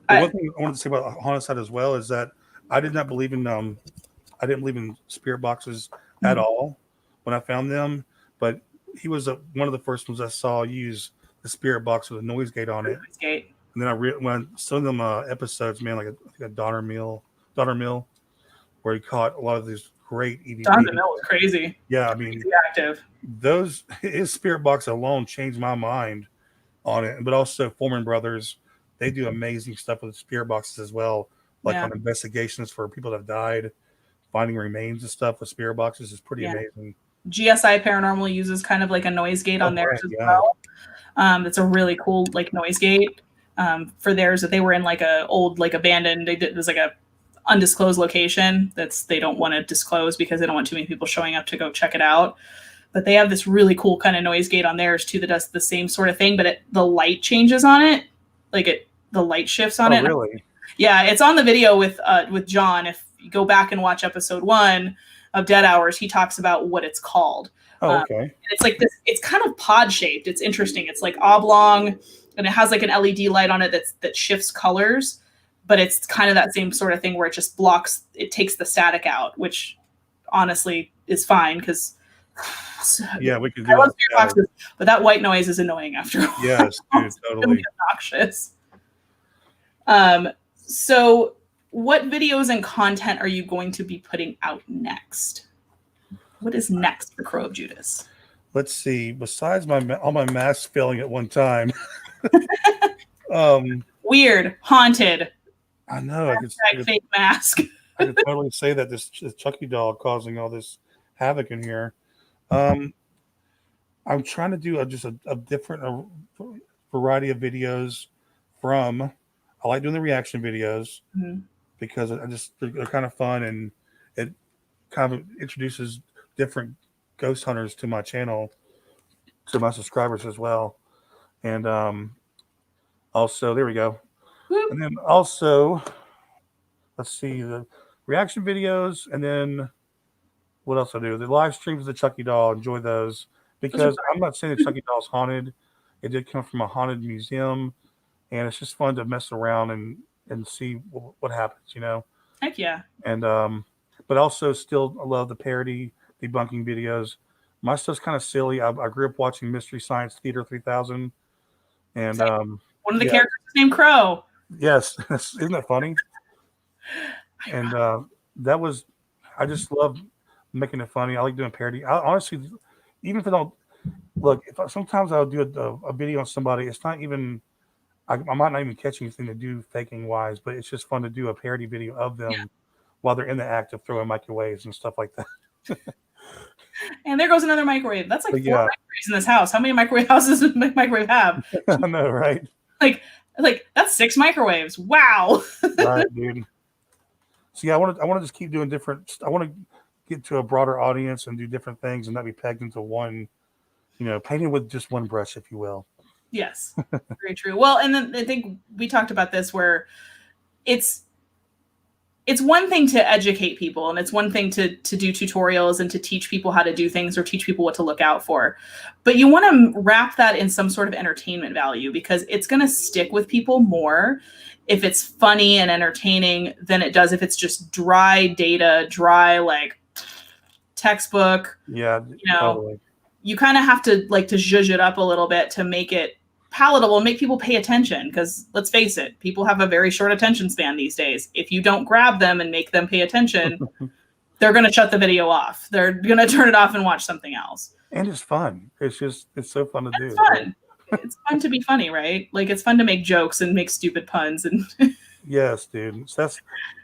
one thing I wanted to say about Haunted Side as well is that I did not believe in I didn't believe in spirit boxes at all when I found them, but he was one of the first ones I saw use the spirit box with a noise gate on it. And then when some of them episodes, man, like a Donner Mill, where he caught a lot of these great EVPs. Donner Mill was crazy. Yeah, I mean, active. His spirit box alone changed my mind on it, but also Foreman Brothers. They do amazing stuff with spirit boxes as well, like on investigations for people that have died, finding remains and stuff with spirit boxes is pretty amazing. GSI Paranormal uses kind of like a noise gate on there as well. That's a really cool like noise gate. for theirs, that they were in like a old, like abandoned, it was like a undisclosed location they don't want to disclose because they don't want too many people showing up to go check it out. But they have this really cool kind of noise gate on theirs too that does the same sort of thing, but the light changes on it, the light shifts on it. Really? Yeah, it's on the video with John. If you go back and watch episode 1 of Dead Hours, he talks about what it's called. Oh, okay. It's like this. It's kind of pod shaped. It's interesting. It's like oblong, and it has like an LED light on it that shifts colors. But it's kind of that same sort of thing where it just blocks. It takes the static out, which honestly is fine because. Yeah, we could do that. But that white noise is annoying after a while. Yes, dude, totally. It's obnoxious. So what videos and content are you going to be putting out next? What is next for Crow of Judas? Let's see. Besides all my masks failing at one time. Weird, haunted. I know. I could fake mask. I could totally say that this Chucky doll causing all this havoc in here. I'm trying to do just a different variety of videos from. I like doing the reaction videos because they're kind of fun, and it kind of introduces different ghost hunters to my channel, to my subscribers as well. And also, there we go. Whoop. And then also, let's see, the reaction videos, and then what else I do? The live streams of the Chucky doll. Enjoy those because I'm not saying the Chucky doll's haunted. It did come from a haunted museum, and it's just fun to mess around and see what happens, you know. Heck yeah. And but also still I love the parody debunking videos. My stuff's kind of silly. I grew up watching Mystery Science Theater 3000, and one of the characters is named Crow. Yes, isn't that funny? And that was, I just love making it funny. I like doing parody. I honestly, even if I don't look, sometimes I'll do a video on somebody. It's not even. I might not even catch anything to do faking wise, but it's just fun to do a parody video of them while they're in the act of throwing microwaves and stuff like that. And there goes another microwave. That's like 4 microwaves in this house. How many microwave houses does microwave have? I know, right? Like that's 6 microwaves. Wow. Right, dude. So yeah, I want to just keep doing different. I want to get to a broader audience and do different things and not be pegged into one, painting with just one brush, if you will. Yes, very true. Well, and then I think we talked about this where it's one thing to educate people, and it's one thing to do tutorials and to teach people how to do things or teach people what to look out for. But you want to wrap that in some sort of entertainment value because it's going to stick with people more if it's funny and entertaining than it does if it's just dry data, dry like textbook. Yeah, totally. You kind of have to zhuzh it up a little bit to make it palatable and make people pay attention. Because let's face it, people have a very short attention span these days. If you don't grab them and make them pay attention, they're going to shut the video off. They're going to turn it off and watch something else. And it's fun. It's so fun to do. It's fun. It's fun to be funny, right? Like it's fun to make jokes and make stupid puns. And yes, dude. So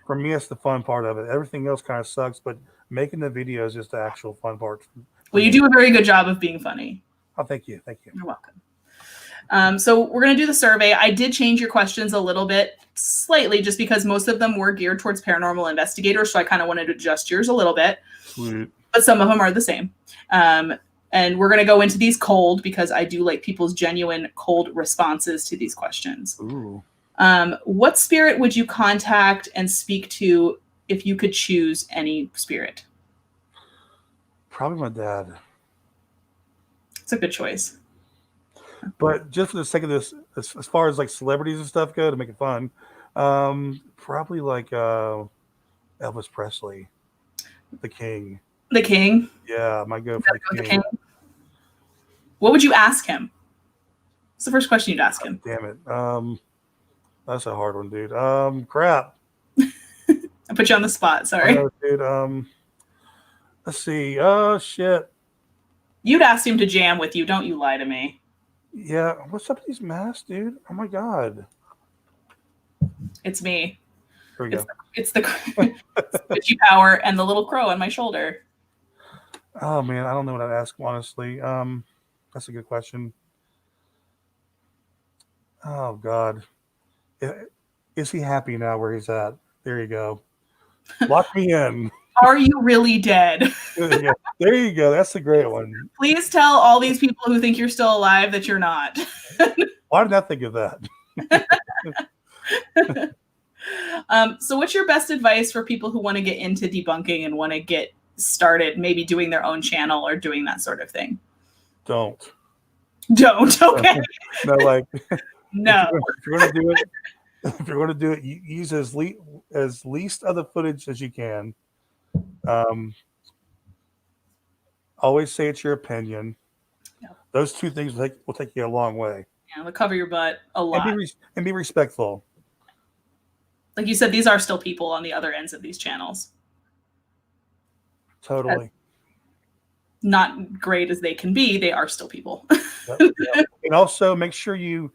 for me, that's the fun part of it. Everything else kind of sucks, but making the video is just the actual fun part. Well, you do a very good job of being funny. Oh, thank you. Thank you. You're welcome. So we're going to do the survey. I did change your questions a little bit, slightly, just because most of them were geared towards paranormal investigators. So I kind of wanted to adjust yours a little bit. Sweet. But some of them are the same. And we're going to go into these cold because I do like people's genuine cold responses to these questions. Ooh. What spirit would you contact and speak to if you could choose any spirit? Probably my dad. It's a good choice. But just for the sake of this, as far as like celebrities and stuff go, to make it fun, probably like Elvis Presley, the King. The King? Yeah, I might go for the King. What would you ask him? What's the first question you'd ask him? Damn it. That's a hard one, dude. Crap. I put you on the spot. Sorry. Dude, let's see. Oh, shit. You'd ask him to jam with you. Don't you lie to me. Yeah. What's up with these masks, dude? Oh, my God. It's me. Here we go. It's the Gucci power and the little crow on my shoulder. Oh, man. I don't know what I'd ask, honestly. That's a good question. Oh, God. Is he happy now where he's at? There you go. Lock me in. Are you really dead? Yeah, there you go. That's a great one. Please tell all these people who think you're still alive that you're not. Why did I think of that? So what's your best advice for people who want to get into debunking and want to get started, maybe doing their own channel or doing that sort of thing? Don't. Okay. No, like no. If you're going to do it, use as least of the footage as you can. Always say it's your opinion. Yep. Those two things will take you a long way. Yeah, they'll cover your butt a lot. And be respectful. Like you said, these are still people on the other ends of these channels. Totally. As not great as they can be, they are still people. Yep. And also make sure you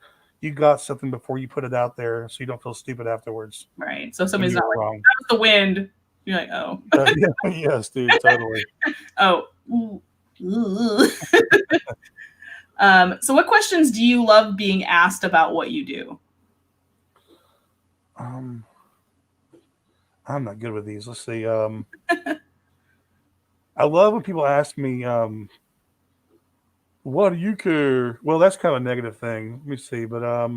got something before you put it out there so you don't feel stupid afterwards. Right. So somebody's not like, that was the wind. You're like, oh. Yeah, yes, dude, totally. Oh. So what questions do you love being asked about what you do? I'm not good with these. Let's see. I love when people ask me, what do you care? Well, that's kind of a negative thing. Let me see, but yeah,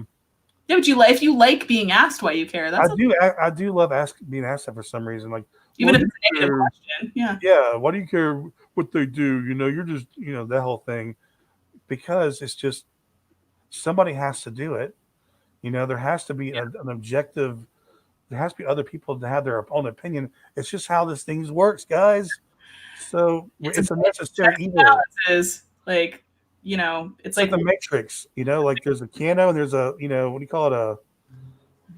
but if you like being asked why you care, that's I do love being asked that for some reason. Like, even if it's a negative question. Yeah. Why do you care what they do? You're just that whole thing, because it's just somebody has to do it. There has to be an objective. There has to be other people to have their own opinion. It's just how this thing works, guys. So it's a necessary evil. Is like, it's like the Matrix. Like there's a Keanu and there's a what do you call it, a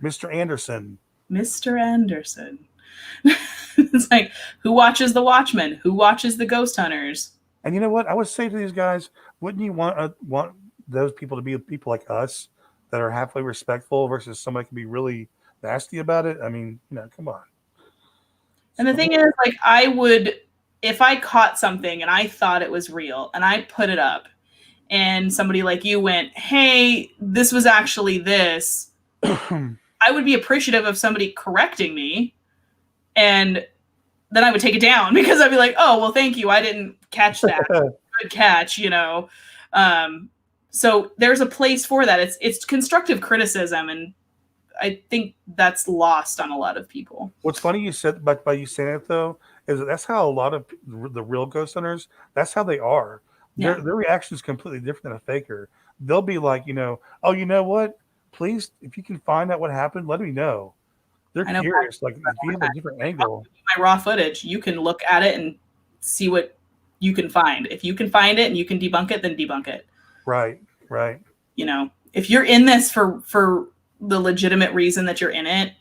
Mr. Anderson. Mr. Anderson. It's like, who watches The Watchmen? Who watches The Ghost Hunters? And you know what? I would say to these guys, wouldn't you want those people to be people like us that are halfway respectful versus somebody can be really nasty about it? I mean, come on. And the thing is, like, I would, if I caught something and I thought it was real and I put it up and somebody like you went, hey, this was actually this, I would be appreciative of somebody correcting me. And then I would take it down because I'd be like, oh, well, thank you. I didn't catch that. Good catch, So there's a place for that. It's constructive criticism. And I think that's lost on a lot of people. What's funny you said by you saying it, though, is that's how a lot of the real ghost hunters, that's how they are. Yeah. Their reaction is completely different than a faker. They'll be like, oh, you know what? Please, if you can find out what happened, let me know. They're curious. Like, if you have a different angle. My raw footage, you can look at it and see what you can find. If you can find it and you can debunk it, then debunk it. Right. If you're in this for the legitimate reason that you're in it,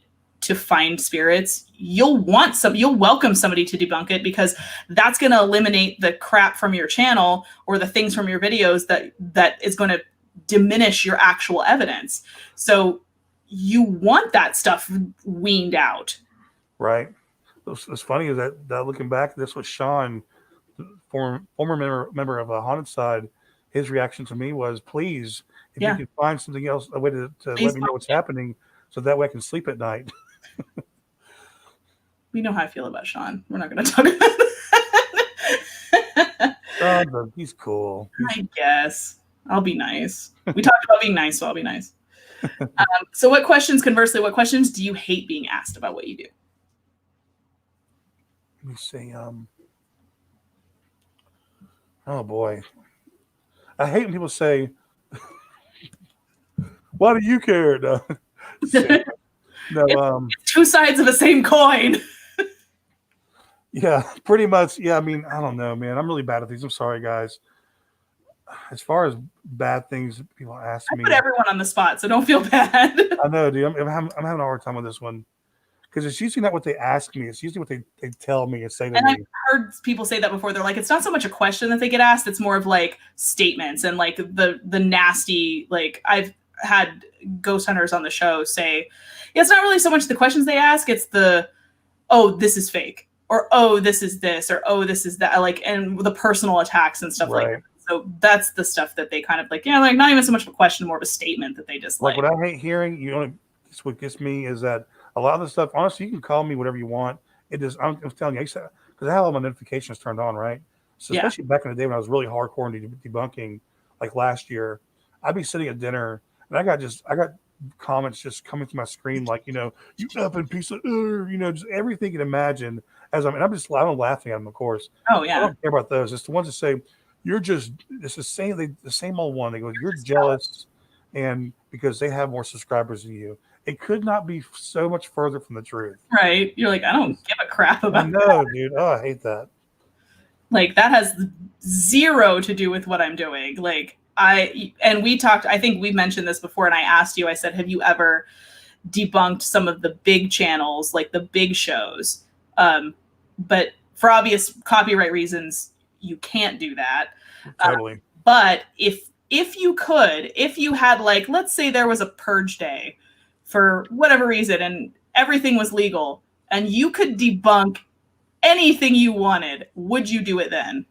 to find spirits, you'll welcome somebody to debunk it, because that's going to eliminate the crap from your channel or the things from your videos that is going to diminish your actual evidence. So you want that stuff weaned out. Right. What's funny is that looking back, this was Sean, former member of a Haunted Side. His reaction to me was, please, if you can find something else, a way to let me know what's happening, so that way I can sleep at night. We know how I feel about Sean. We're not going to talk about it. He's cool. I guess. I'll be nice. We talked about being nice, so I'll be nice. So conversely, what questions do you hate being asked about what you do? Let me see. Oh, boy. I hate when people say, why do you care? No. It's two sides of the same coin. Yeah, pretty much. Yeah, I mean, I don't know, man. I'm really bad at these. I'm sorry, guys. As far as bad things people ask me. I put everyone on the spot, so don't feel bad. I know, dude. I'm having a hard time with this one. Because it's usually not what they ask me. It's usually what they tell me and say to me. And I've heard people say that before. They're like, it's not so much a question that they get asked. It's more of like statements and like the nasty, like I've had ghost hunters on the show say, it's not really so much the questions they ask. It's the, oh, this is fake. Or, oh, this is this. Or, oh, this is that. Like, and the personal attacks and stuff like that. So that's the stuff that they kind of like, like not even so much of a question, more of a statement that they just like. What I hate hearing, what gets me is that a lot of the stuff. Honestly, you can call me whatever you want. It is. I'm telling you, because I have all my notifications turned on, right? So Yeah. especially back in the day when I was really hardcore into debunking, like last year, I'd be sitting at dinner and I got comments just coming to my screen like, you effing piece of, just everything you can imagine. I'm laughing at them, of course. Oh I yeah. don't care about those. It's the ones that say it's the same old one. They go, you're jealous, and because they have more subscribers than you. It could not be so much further from the truth. Right. You're like, I don't give a crap I about know, dude. Oh, I hate that. like that has zero to do with what I'm doing. Like we talked, I think we mentioned this before, and I asked you, I said, have you ever debunked some of the big channels, like the big shows? But for obvious copyright reasons, you can't do that. Totally. But if you had, like, let's say there was a purge day for whatever reason and everything was legal and you could debunk anything you wanted, would you do it then?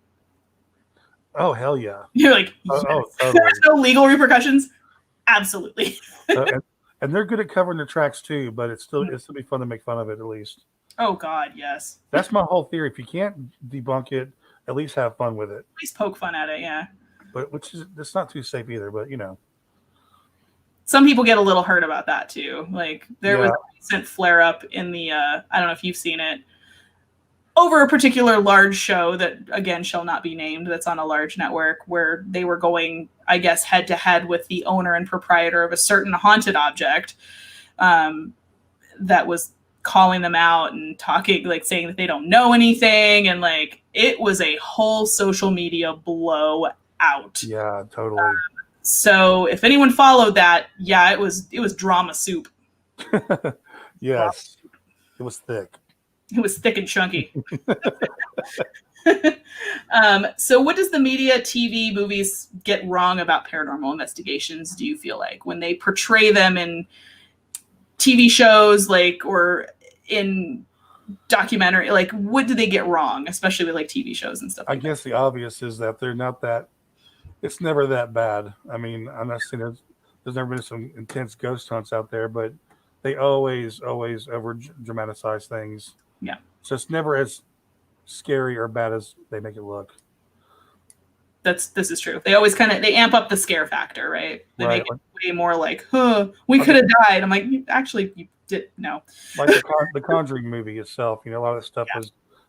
Oh, hell yeah. You're like, yes. Totally. There's no legal repercussions? Absolutely. And they're good at covering their tracks too, but it's still be fun to make fun of it at least. Oh God, yes. That's my whole theory. If you can't debunk it, at least have fun with it. At least poke fun at it, yeah. But it's not too safe either, but Some people get a little hurt about that too. Like there was a recent flare up in the I don't know if you've seen it, over a particular large show that, again, shall not be named, that's on a large network, where they were going, I guess, head to head with the owner and proprietor of a certain haunted object that was calling them out and talking, like saying that they don't know anything. And like, it was a whole social media blowout. Yeah, totally. So if anyone followed that, yeah, it was drama soup. Yes. It was thick. It was thick and chunky. So what does the media, TV, movies get wrong about paranormal investigations, do you feel like, when they portray them in TV shows, like, or in documentary? Like, what do they get wrong, especially with like TV shows and stuff like I guess the obvious is that they're not that, it's never that bad. I mean, I'm not saying there's never been some intense ghost hunts out there, but they always over dramatize things. Yeah. So it's never as scary or bad as they make it look. This is true. They always they amp up the scare factor, right? They Right. make it way more like, we could have died. I'm like, actually, you did no. Like the Conjuring movie itself, a lot of that stuff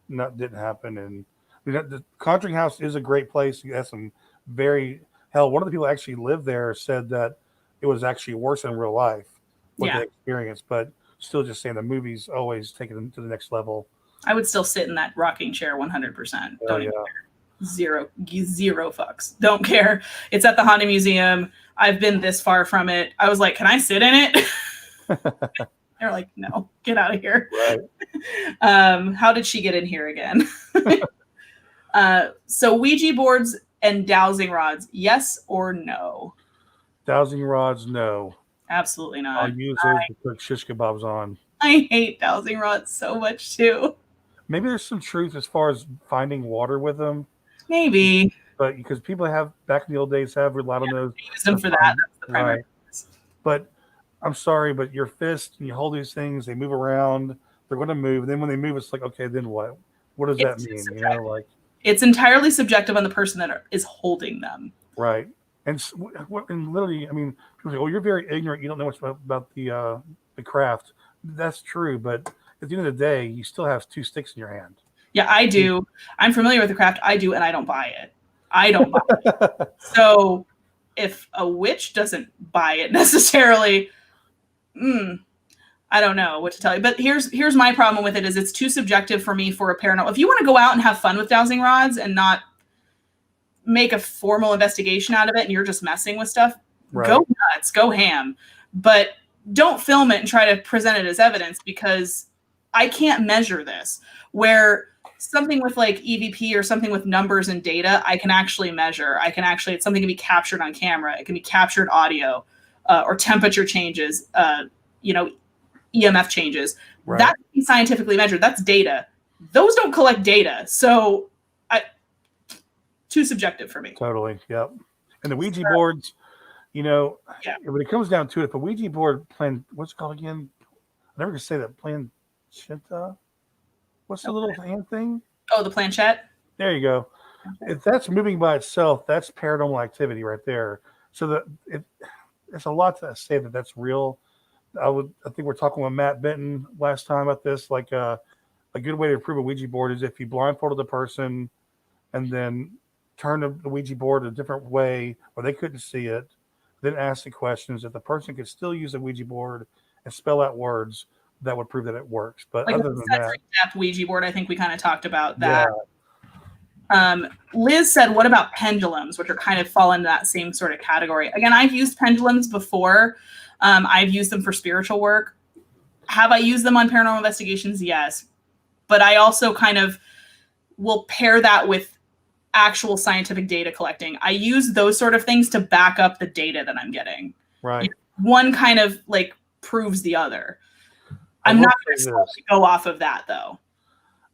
didn't happen. And the Conjuring house is a great place. You have some one of the people that actually lived there said that it was actually worse in real life what they experienced, but still just saying the movie's always taken them to the next level. I would still sit in that rocking chair 100%. Don't even care. Zero fucks. Don't care. It's at the Haunted Museum. I've been this far from it. I was like, can I sit in it? They're like, no, get out of here. Right. How did she get in here again? So Ouija boards and dowsing rods, yes or no? Dowsing rods, no. Absolutely not. I'll use those to cook shish kebabs on. I hate dowsing rods so much too. Maybe there's some truth as far as finding water with them. Maybe. But because people back in the old days have relied on those. Use them for that. That's the primary. Right. But I'm sorry, but your fist and you hold these things, they move around, they're going to move. And then when they move, it's like, okay, then what? What does that mean? It's entirely subjective on the person that is holding them. Right. And literally, I mean, people say, "Oh, you're very ignorant. You don't know much about the craft." That's true, but at the end of the day, you still have two sticks in your hand. Yeah, I do. I'm familiar with the craft. I do, and I don't buy it. So if a witch doesn't buy it necessarily, I don't know what to tell you. But here's my problem with it is it's too subjective for me for a paranormal. If you want to go out and have fun with dowsing rods and not make a formal investigation out of it and you're just messing with stuff, go nuts, go ham. But don't film it and try to present it as evidence, because I can't measure this. Where something with like EVP or something with numbers and data, I can actually measure. It's something can be captured on camera. It can be captured audio or temperature changes, EMF changes. Right. That can be scientifically measured. That's data. Those don't collect data. So too subjective for me. Totally. Yep. And the Ouija boards, You know, Yeah. when it comes down to it, if a Ouija board plan, what's it called again? I never can say that. Planchetta? What's the little hand thing? Oh, the planchette. There you go. If that's moving by itself, that's paranormal activity right there. So it's a lot to say that that's real. I think we're talking with Matt Benton last time about this. Like a good way to prove a Ouija board is if you blindfolded the person and then turn the Ouija board a different way where they couldn't see it, then ask the questions. If the person could still use a Ouija board and spell out words, that would prove that it works. But Like other the than that, depth Ouija board, I think we kind of talked about yeah, that. Liz said, what about pendulums, which are kind of fall into that same sort of category? Again, I've used pendulums before. I've used them for spiritual work. Have I used them on paranormal investigations? Yes. But I also kind of will pair that with actual scientific data collecting. I use those sort of things to back up the data that I'm getting. right. One kind of like proves the other. I'm not going to go off of that though.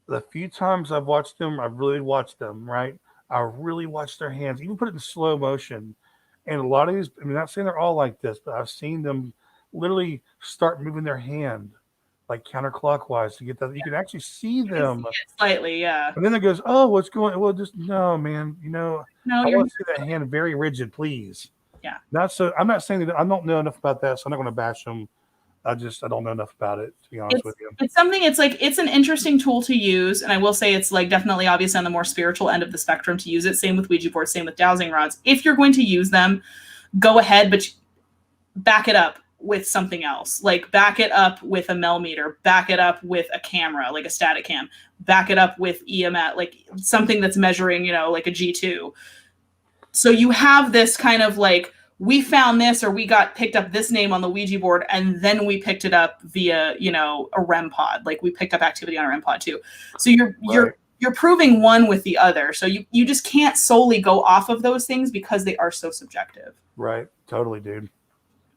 The few times I've watched them, I've really watched them, right? I really watched their hands, even put it in slow motion. And a lot of these, I'm not saying they're all like this, but I've seen them literally start moving their hand like counterclockwise to get that. You can actually see them slightly, yeah. And then it goes, oh, what's going? Well, just no, man. No, I want to see that hand very rigid, please. Yeah. Not so. I'm not saying that I don't know enough about that, so I'm not going to bash them. I don't know enough about it, to be honest with you. It's something, it's an interesting tool to use. And I will say it's like definitely obvious on the more spiritual end of the spectrum to use it. Same with Ouija boards, same with dowsing rods. If you're going to use them, go ahead, but back it up with something else. Like back it up with a millimeter, back it up with a camera, like a static cam, back it up with EMS, like something that's measuring, like a G2. So you have this kind of like, we found this, or we picked up this name on the Ouija board, and then we picked it up via, a REM pod. Like we picked up activity on a REM pod too. So you're proving one with the other. So you just can't solely go off of those things because they are so subjective. Right. Totally, dude.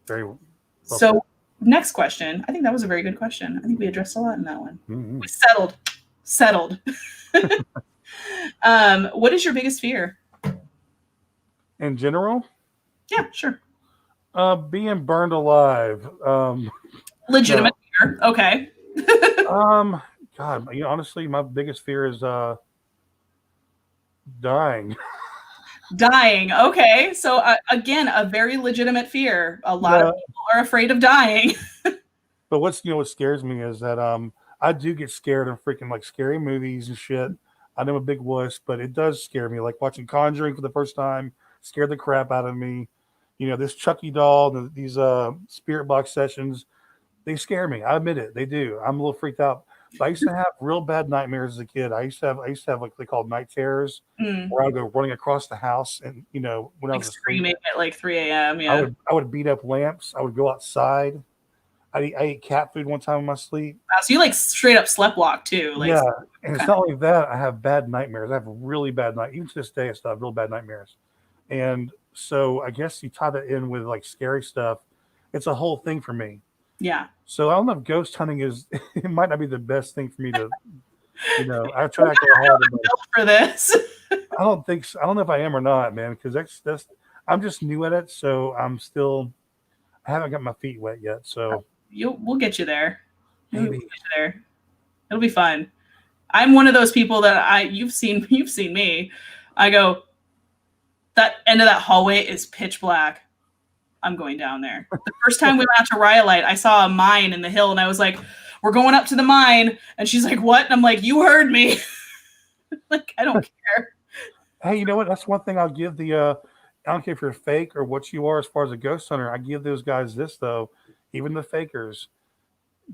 Very well. So next question. I think that was a very good question. I think we addressed a lot in that one. Mm-hmm. We settled. What is your biggest fear? In general? Yeah, sure. Being burned alive. Legitimate fear. Okay. God, honestly, my biggest fear is dying. Dying. Okay. So again, a very legitimate fear. A lot of people are afraid of dying. But what scares me is that I do get scared of freaking like scary movies and shit. I know I'm a big wuss, but it does scare me. Like watching Conjuring for the first time scared the crap out of me. This Chucky doll, these spirit box sessions, they scare me. I admit it, they do. I'm a little freaked out. But I used to have real bad nightmares as a kid. I used to have like they called night terrors, where I would go running across the house, and when I was screaming at like 3 a.m. Yeah, I would beat up lamps. I would go outside. I ate cat food one time in my sleep. Wow, so you like straight up sleptwalk too. Like, yeah, and it's not only that. I have bad nightmares. I have really bad night. Even to this day, I still have real bad nightmares. And so I guess you tie that in with like scary stuff. It's a whole thing for me. Yeah. So I don't know if ghost hunting it might not be the best thing for me to, I try to go hard for this. I don't think so. I don't know if I am or not, man, because that's I'm just new at it. So I haven't got my feet wet yet. So we'll get you there. Maybe. We'll get you there. It'll be fun. I'm one of those people that you've seen me. I go, that end of that hallway is pitch black. I'm going down there. The first time we went out to Rhyolite, I saw a mine in the hill, and I was like, we're going up to the mine. And she's like, what? And I'm like, you heard me. Like, I don't care. Hey, you know what? That's one thing I'll give the I don't care if you're fake or what you are as far as a ghost hunter. I give those guys this, though, even the fakers.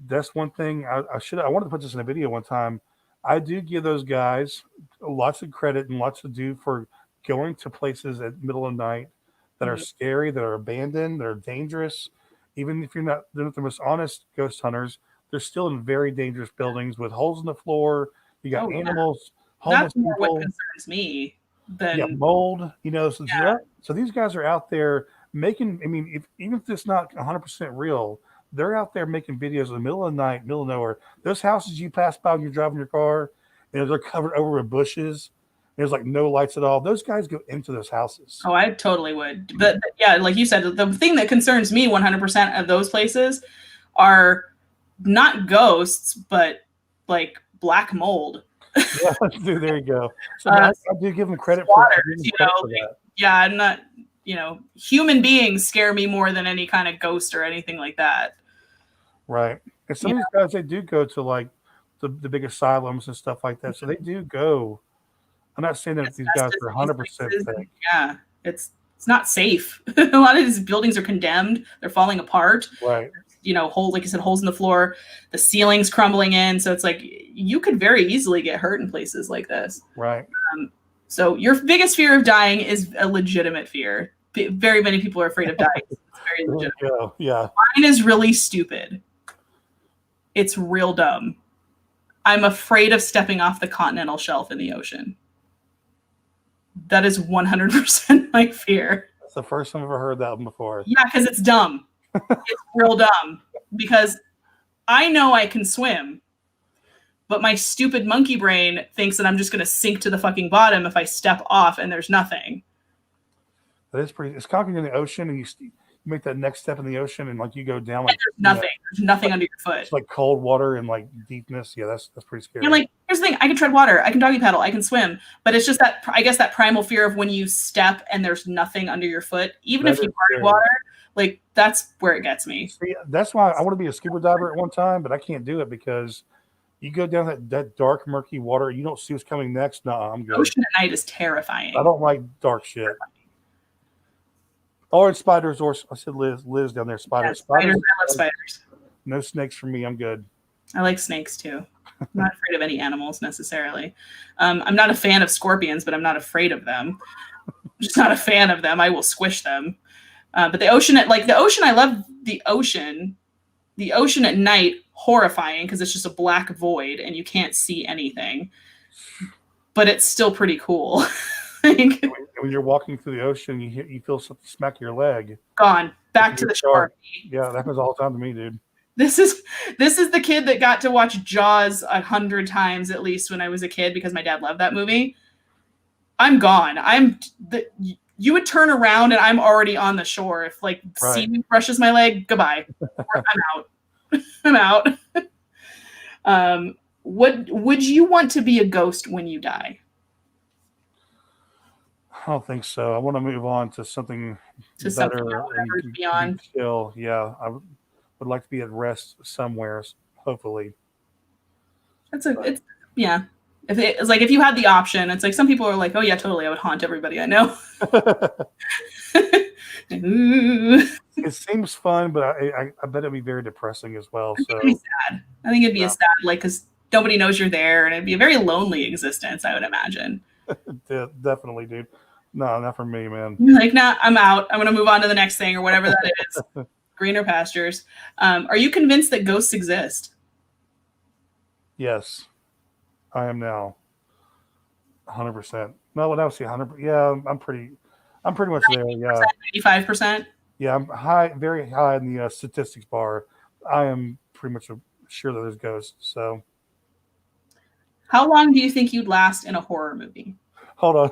That's one thing I wanted to put this in a video one time. I do give those guys lots of credit and lots to do for going to places at the middle of the night that are scary, that are abandoned, that are dangerous. Even if they're not the most honest ghost hunters, they're still in very dangerous buildings with holes in the floor. You got animals, homeless people. That's more what concerns me than mold. So these guys are out there making. I mean, even if it's not 100% real, they're out there making videos in the middle of the night, middle of nowhere. Those houses you pass by when you're driving your car, they're covered over with bushes. There's like no lights at all. Those guys go into those houses. Oh, I totally would. But yeah, like you said, the thing that concerns me 100% of those places are not ghosts, but like black mold. Yeah, dude, there you go. So I do give them credit for that. Yeah, I'm not, human beings scare me more than any kind of ghost or anything like that. Right. And some of these guys, they do go to like the big asylums and stuff like that. So they do go. I'm not saying that these guys are 100% fake. Yeah, it's not safe. A lot of these buildings are condemned. They're falling apart. Right. Holes, like you said, holes in the floor. The ceiling's crumbling in. So it's like you could very easily get hurt in places like this. Right. So your biggest fear of dying is a legitimate fear. Very many people are afraid of dying. It's very legitimate. Yeah. Mine is really stupid. It's real dumb. I'm afraid of stepping off the continental shelf in the ocean. That is 100% my fear. That's the first time I've ever heard that one before. Yeah, because it's dumb. It's real dumb. Because I know I can swim, but my stupid monkey brain thinks that I'm just going to sink to the fucking bottom if I step off and there's nothing. That is pretty. It's conquering in the ocean, and you make that next step in the ocean, and like you go down like there's nothing. There's nothing under your foot. It's like cold water and like deepness. Yeah, that's pretty scary. You're like, here's the thing: I can tread water, I can doggy paddle, I can swim, but it's just that I guess that primal fear of when you step and there's nothing under your foot, even if you are in water. Like that's where it gets me. See, that's why I want to be a scuba diver at one time, but I can't do it because you go down that dark, murky water, you don't see what's coming next. No, I'm good. Ocean at night is terrifying. I don't like dark shit. Or it's spiders, or I said Liz down there. Spiders. Yeah, spiders. I love spiders. No snakes for me. I'm good. I like snakes too. I'm not afraid of any animals necessarily. I'm not a fan of scorpions, but I'm not afraid of them. I'm just not a fan of them. I will squish them. But the ocean, I love the ocean. The ocean at night, horrifying because it's just a black void and you can't see anything. But it's still pretty cool. When you're walking through the ocean, you feel something smack your leg. Gone. Back to the shore. Yeah, that happens all the time to me, dude. This is the kid that got to watch Jaws 100 times at least when I was a kid because my dad loved that movie. I'm gone. You would turn around and I'm already on the shore. If seaweed brushes my leg, goodbye. I'm out. I'm out. Would you want to be a ghost when you die? I don't think so. I want to move on to something better and beyond. Chill. Yeah, I would like to be at rest somewhere. Hopefully. Yeah. If you had the option, it's like some people are like, oh yeah, totally, I would haunt everybody I know. It seems fun, but I bet it'd be very depressing as well. So it'd be sad. I think it'd be a sad, because nobody knows you're there, and it'd be a very lonely existence, I would imagine. Definitely, dude. No, not for me, man. You're like, nah, I'm out. I'm gonna move on to the next thing or whatever that is. Greener pastures. Are you convinced that ghosts exist? Yes. I am now 100%. No, when I was 100%, yeah, I'm pretty much there. Yeah, 85%. Yeah, I'm very high in the statistics bar. I am pretty much sure that there's ghosts. So, how long do you think you'd last in a horror movie? Hold on,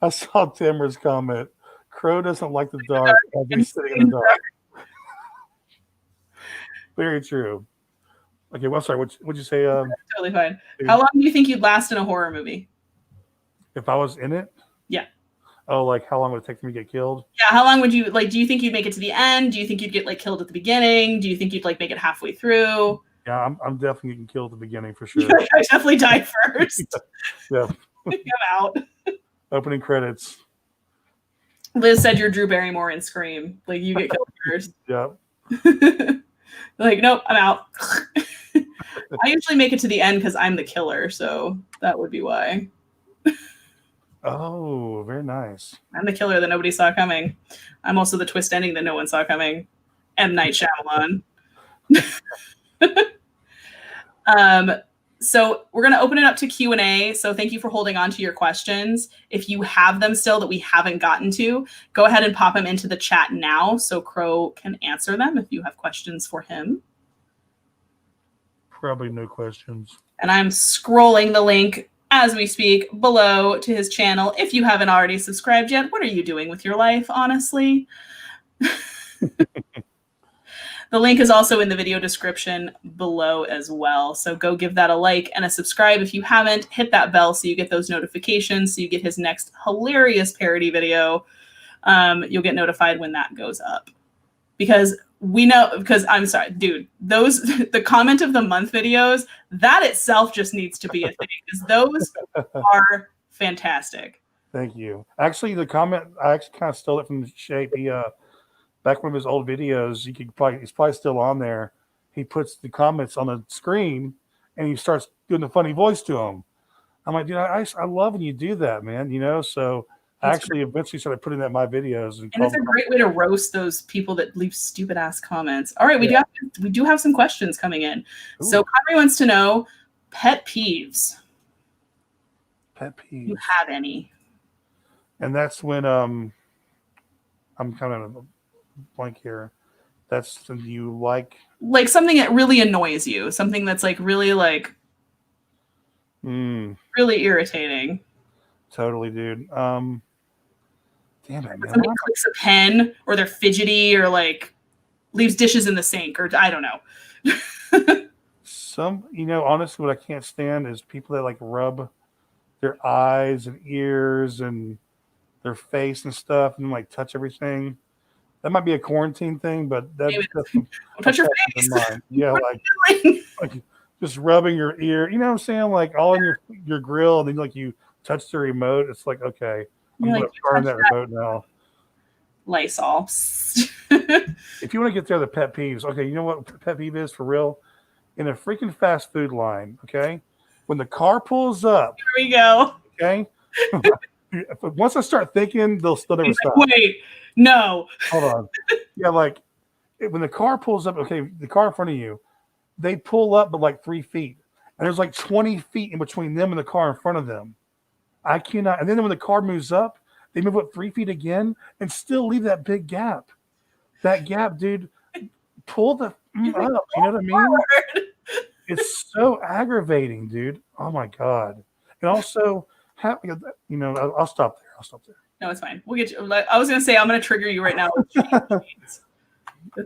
I saw Timmer's comment. Crow doesn't like the dark. He's sitting in the dark. Very true. Okay, well, sorry. What'd you say? Totally fine. How long do you think you'd last in a horror movie? If I was in it? Yeah. Oh, like how long would it take for me to get killed? Yeah, how long would you do you think you'd make it to the end? Do you think you'd get killed at the beginning? Do you think you'd make it halfway through? Yeah, I'm definitely getting killed at the beginning for sure. I definitely die first. Yeah. I'm out. Opening credits. Liz said you're Drew Barrymore in Scream. You get killed first. Yeah. Nope, I'm out. I usually make it to the end because I'm the killer, so that would be why. Oh, very nice. I'm the killer that nobody saw coming. I'm also the twist ending that no one saw coming. M. Night Shyamalan. So we're going to open it up to Q&A. So thank you for holding on to your questions. If you have them still that we haven't gotten to, go ahead and pop them into the chat now so Crow can answer them if you have questions for him. Probably no questions. And I'm scrolling the link as we speak below to his channel. If you haven't already subscribed yet, what are you doing with your life, honestly? The link is also in the video description below as well. So go give that a like and a subscribe. If you haven't, hit that bell so you get those notifications, so you get his next hilarious parody video. You'll get notified when that goes up. Because I'm sorry, dude, the comment of the month videos, that itself just needs to be a thing, because those are fantastic. Thank you. Actually, the comment, I actually kind of stole it from Shape. He, back one of his old videos, he's probably still on there. He puts the comments on the screen and he starts doing the funny voice to them. I'm like, dude, I love when you do that, man. So I actually eventually started putting that in my videos. And it's a great way to roast those people that leave stupid ass comments. All right, we do have some questions coming in. Ooh. So Connery wants to know pet peeves. Pet peeves. Do you have any? And that's when I'm kind of blank here. That's something you like something that really annoys you, something that's really really irritating. Totally, dude. Damn it, man. Somebody clicks a pen, or they're fidgety, or leaves dishes in the sink, or I don't know. Honestly, what I can't stand is people that rub their eyes and ears and their face and stuff and touch everything. That might be a quarantine thing, but that's touch your face. Yeah, just rubbing your ear. You know what I'm saying? All in your grill, and then you touch the remote. It's okay. I'm gonna burn that remote now. Lysol. If you want to get there, the pet peeves. Okay, you know what pet peeve is for real? In a freaking fast food line. Okay, when the car pulls up. Here we go. Okay. Once I start thinking, they'll still never stop. Wait, no. Hold on. Yeah, when the car pulls up, okay, the car in front of you, they pull up but 3 feet. And there's 20 feet in between them and the car in front of them. I cannot. And then when the car moves up, they move up 3 feet again and still leave that big gap. That gap, dude, pull the up. You know what I mean? It's so aggravating, dude. Oh my God. And also, I'll stop there. No, it's fine. We'll get you. I was going to say, I'm going to trigger you right now with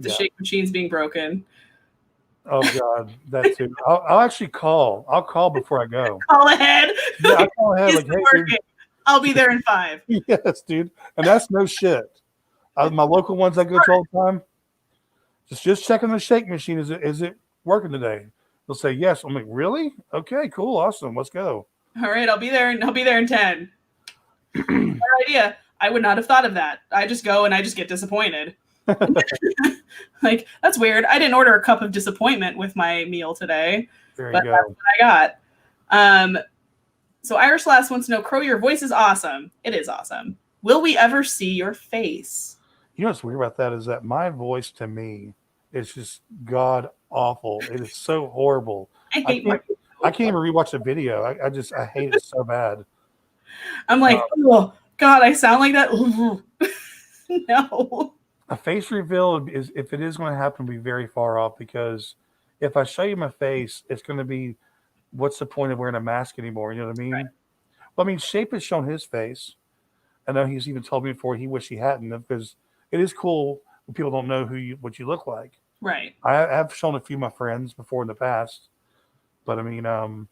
the shake machines being broken. Oh God, that too. I'll actually call. I'll call before I go. Call ahead. Yeah, I call ahead. Hey, dude. I'll be there in 5. Yes, dude. And that's no shit. My local ones I go to all the time. Just checking the shake machine. Is it working today? They'll say yes. I'm like, really? Okay, cool, awesome. Let's go. All right, I'll be there in 10. Good idea. I would not have thought of that. I just go and I just get disappointed. That's weird. I didn't order a cup of disappointment with my meal today. There you go. That's what I got. So Irish Lass wants to know, Crow, your voice is awesome. It is awesome. Will we ever see your face? You know what's weird about that is that my voice to me is just god awful. It is so horrible. I can't even rewatch the video. I hate it so bad. I'm oh God, I sound like that. No. A face reveal is, if it is going to happen, be very far off, because if I show you my face, it's going to be, what's the point of wearing a mask anymore? You know what I mean? Right. Well, I mean, Shape has shown his face. I know he's even told me before he wished he hadn't, because it is cool when people don't know what you look like. Right. I have shown a few of my friends before in the past, but I mean,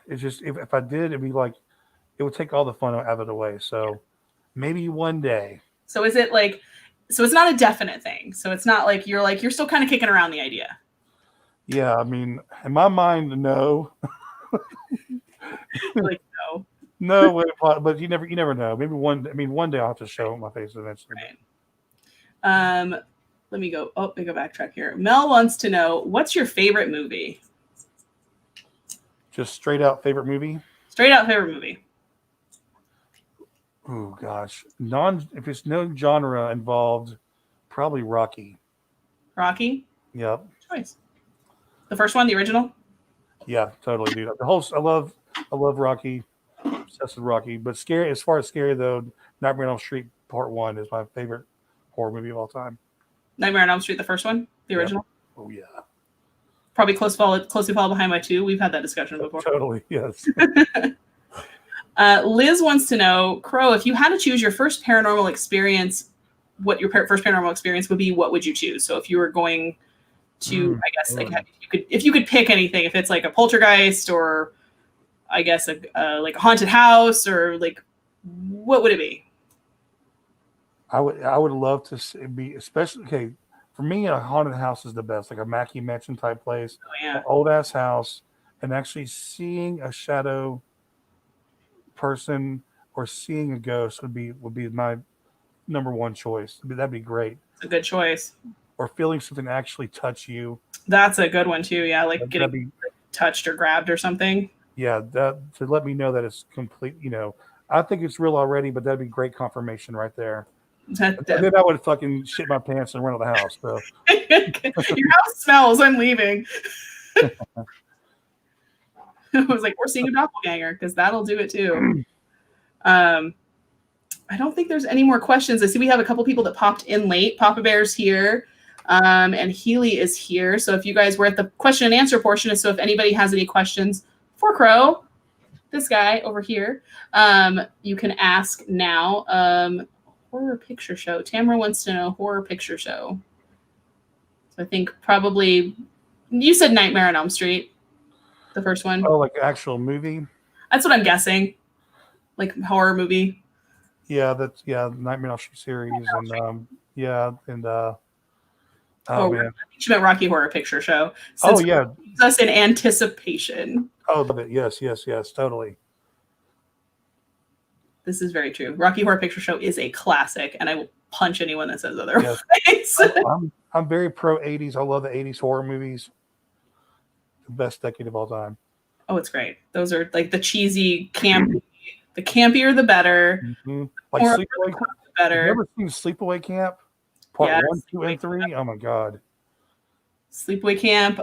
it's just, if I did, it'd be it would take all the fun out of it away. So maybe one day. So is it so it's not a definite thing. So it's not you're still kind of kicking around the idea. Yeah. I mean, in my mind, no. No. No, but you never know. Maybe one day I'll have to show my face eventually. Right. Let me go backtrack here. Mel wants to know, what's your favorite movie? Just straight out favorite movie? Straight out favorite movie. Oh gosh. If it's no genre involved, probably Rocky. Rocky? Yep. Choice. The first one, the original? Yeah, totally, dude. I love Rocky. Obsessed with Rocky. But scary, as far as scary though, Nightmare on Elm Street Part 1 is my favorite horror movie of all time. Nightmare on Elm Street, the first one? The original? Oh yeah. probably closely followed behind by 2. We've had that discussion before. Totally, yes. Liz wants to know, Crow, if you had to choose your first paranormal experience, what your first paranormal experience would be, what would you choose? So if you were going to, I guess, like if you could pick anything, if it's like a poltergeist or I guess like a haunted house or like, what would it be? I would love to be, especially, okay, for me, a haunted house is the best, like a Macky Mansion type place, an old ass house, and actually seeing a shadow person or seeing a ghost would be my number one choice. That'd be great. It's a good choice. Or feeling something actually touch you. That's a good one too. Yeah, like getting touched or grabbed or something. Yeah, that to let me know that it's complete. I think it's real already, but that'd be great confirmation right there. And then I would fucking shit my pants and run out of the house. So. Your house smells. I'm leaving. I was like, we're seeing a doppelganger because that'll do it too. I don't think there's any more questions. I see we have a couple people that popped in late. Papa Bear's here, and Healy is here. So if you guys were at the question and answer portion, so if anybody has any questions for Crow, this guy over here, you can ask now. Horror picture show. Tamara wants to know horror picture show. So I think probably you said Nightmare on Elm Street, the first one. Oh, like actual movie? That's what I'm guessing. Like horror movie. Yeah, that's Nightmare on Elm Street series, and man. I think you meant Rocky Horror Picture Show. Oh yeah, us in anticipation. Oh, yes, totally. This is very true. Rocky Horror Picture Show is a classic, and I will punch anyone that says otherwise. Yes. I'm very pro 80s. I love the 80s horror movies. The best decade of all time. Oh, it's great. Those are like the cheesy, campy. The campier, the better. Mm-hmm. Like Sleepaway Camp. Better. Have you ever seen Sleepaway Camp? Part 1, 2, and 3. Oh my god. Sleepaway Camp.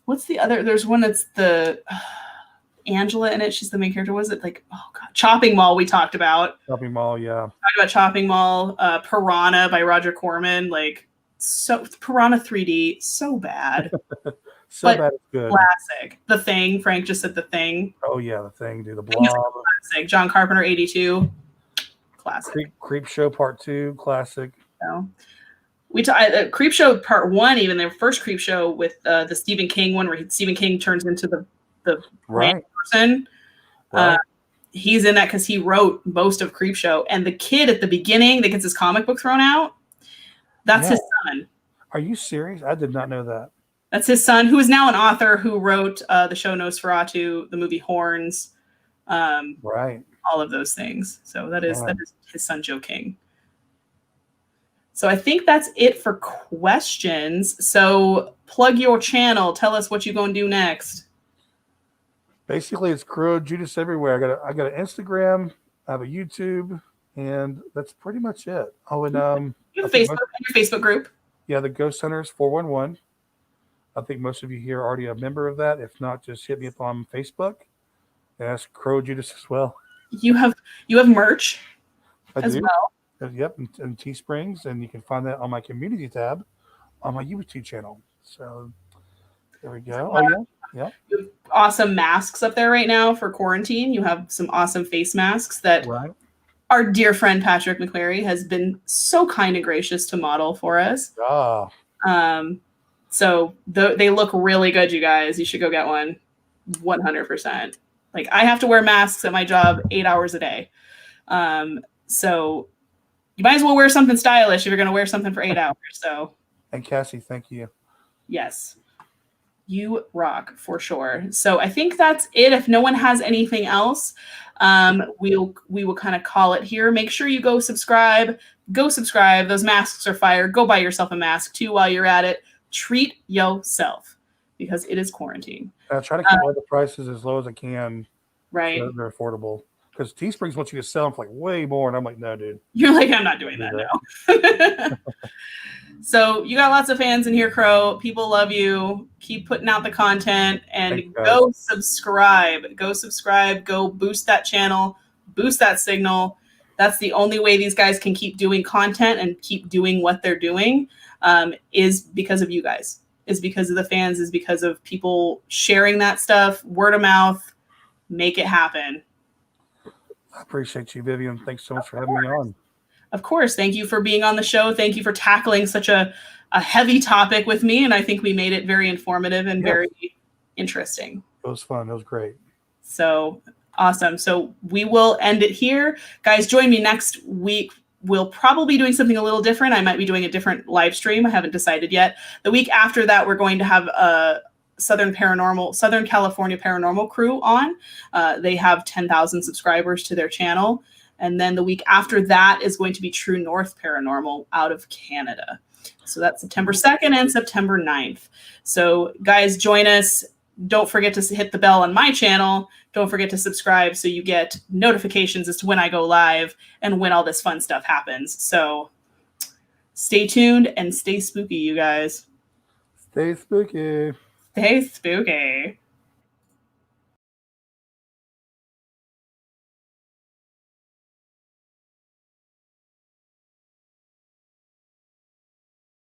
What's the other? There's one that's the Angela in it. She's the main character. Was it like, oh god, Chopping Mall? We talked about Chopping Mall. Yeah. Talked about Chopping Mall. Piranha by Roger Corman. Like Piranha 3D. So bad. So bad it's good. Classic. The Thing. Frank just said The Thing. Oh yeah, The Thing. The Blob. Classic. John Carpenter 82. Classic. Creep Show Part 2. Classic. So, Creep Show Part 1, even their first Creep Show with the Stephen King one, where Stephen King turns into the right person. Right. He's in that because he wrote most of Creep Show, and the kid at the beginning that gets his comic book thrown out, that's his son. Are you serious? I did not know that. That's his son, who is now an author who wrote the show Nosferatu, the movie Horns, right, all of those things. So that is his son, Joe King. So I think that's it for questions. So plug your channel. Tell us what you're going to do next. Basically, it's Crow of Judas everywhere. I got an Instagram, I have a YouTube, and that's pretty much it. Oh, and you have Facebook, your Facebook group. Yeah, the Ghost Hunters 411. I think most of you here are already a member of that. If not, just hit me up on Facebook and ask Crow of Judas as well. You have merch as well. Yep, and Teesprings, and you can find that on my community tab on my YouTube channel. So there we go. Oh yeah. You have awesome masks up there right now for quarantine. You have some awesome face masks that our dear friend Patrick McQuarrie has been so kind and gracious to model for us. So they look really good, you guys. You should go get one, 100%. Like I have to wear masks at my job 8 hours a day. So you might as well wear something stylish if you're going to wear something for 8 hours. So. And Cassie, thank you. Yes. You rock for sure. So I think that's it. If no one has anything else, we will kind of call it here. Make sure you go subscribe. Those masks are fire. Go buy yourself a mask too while you're at it. Treat yourself because it is quarantine. I try to keep all the prices as low as I can. Right. So they're affordable. Because Teesprings wants you to sell them for like way more. And I'm like, no, dude. You're like, I'm not doing that now. So you got lots of fans in here, Crow. People love you. Keep putting out the content and go subscribe. Go boost that channel. Boost that signal. That's the only way these guys can keep doing content and keep doing what they're doing is because of you guys. is because of the fans, is because of people sharing that stuff, word of mouth. Make it happen. I appreciate you, Vivian. Thanks so much for having me on. Of course. Thank you for being on the show. Thank you for tackling such a heavy topic with me. And I think we made it very informative and very interesting. It was fun. It was great. So awesome. So we will end it here. Guys, join me next week. We'll probably be doing something a little different. I might be doing a different live stream. I haven't decided yet. The week after that, we're going to have a Southern California paranormal crew on. They have 10,000 subscribers to their channel. And then the week after that is going to be True North Paranormal out of Canada. So that's September 2nd and September 9th. So guys, join us. Don't forget to hit the bell on my channel. Don't forget to subscribe so you get notifications as to when I go live and when all this fun stuff happens. So stay tuned and stay spooky, you guys. Stay spooky. Stay spooky.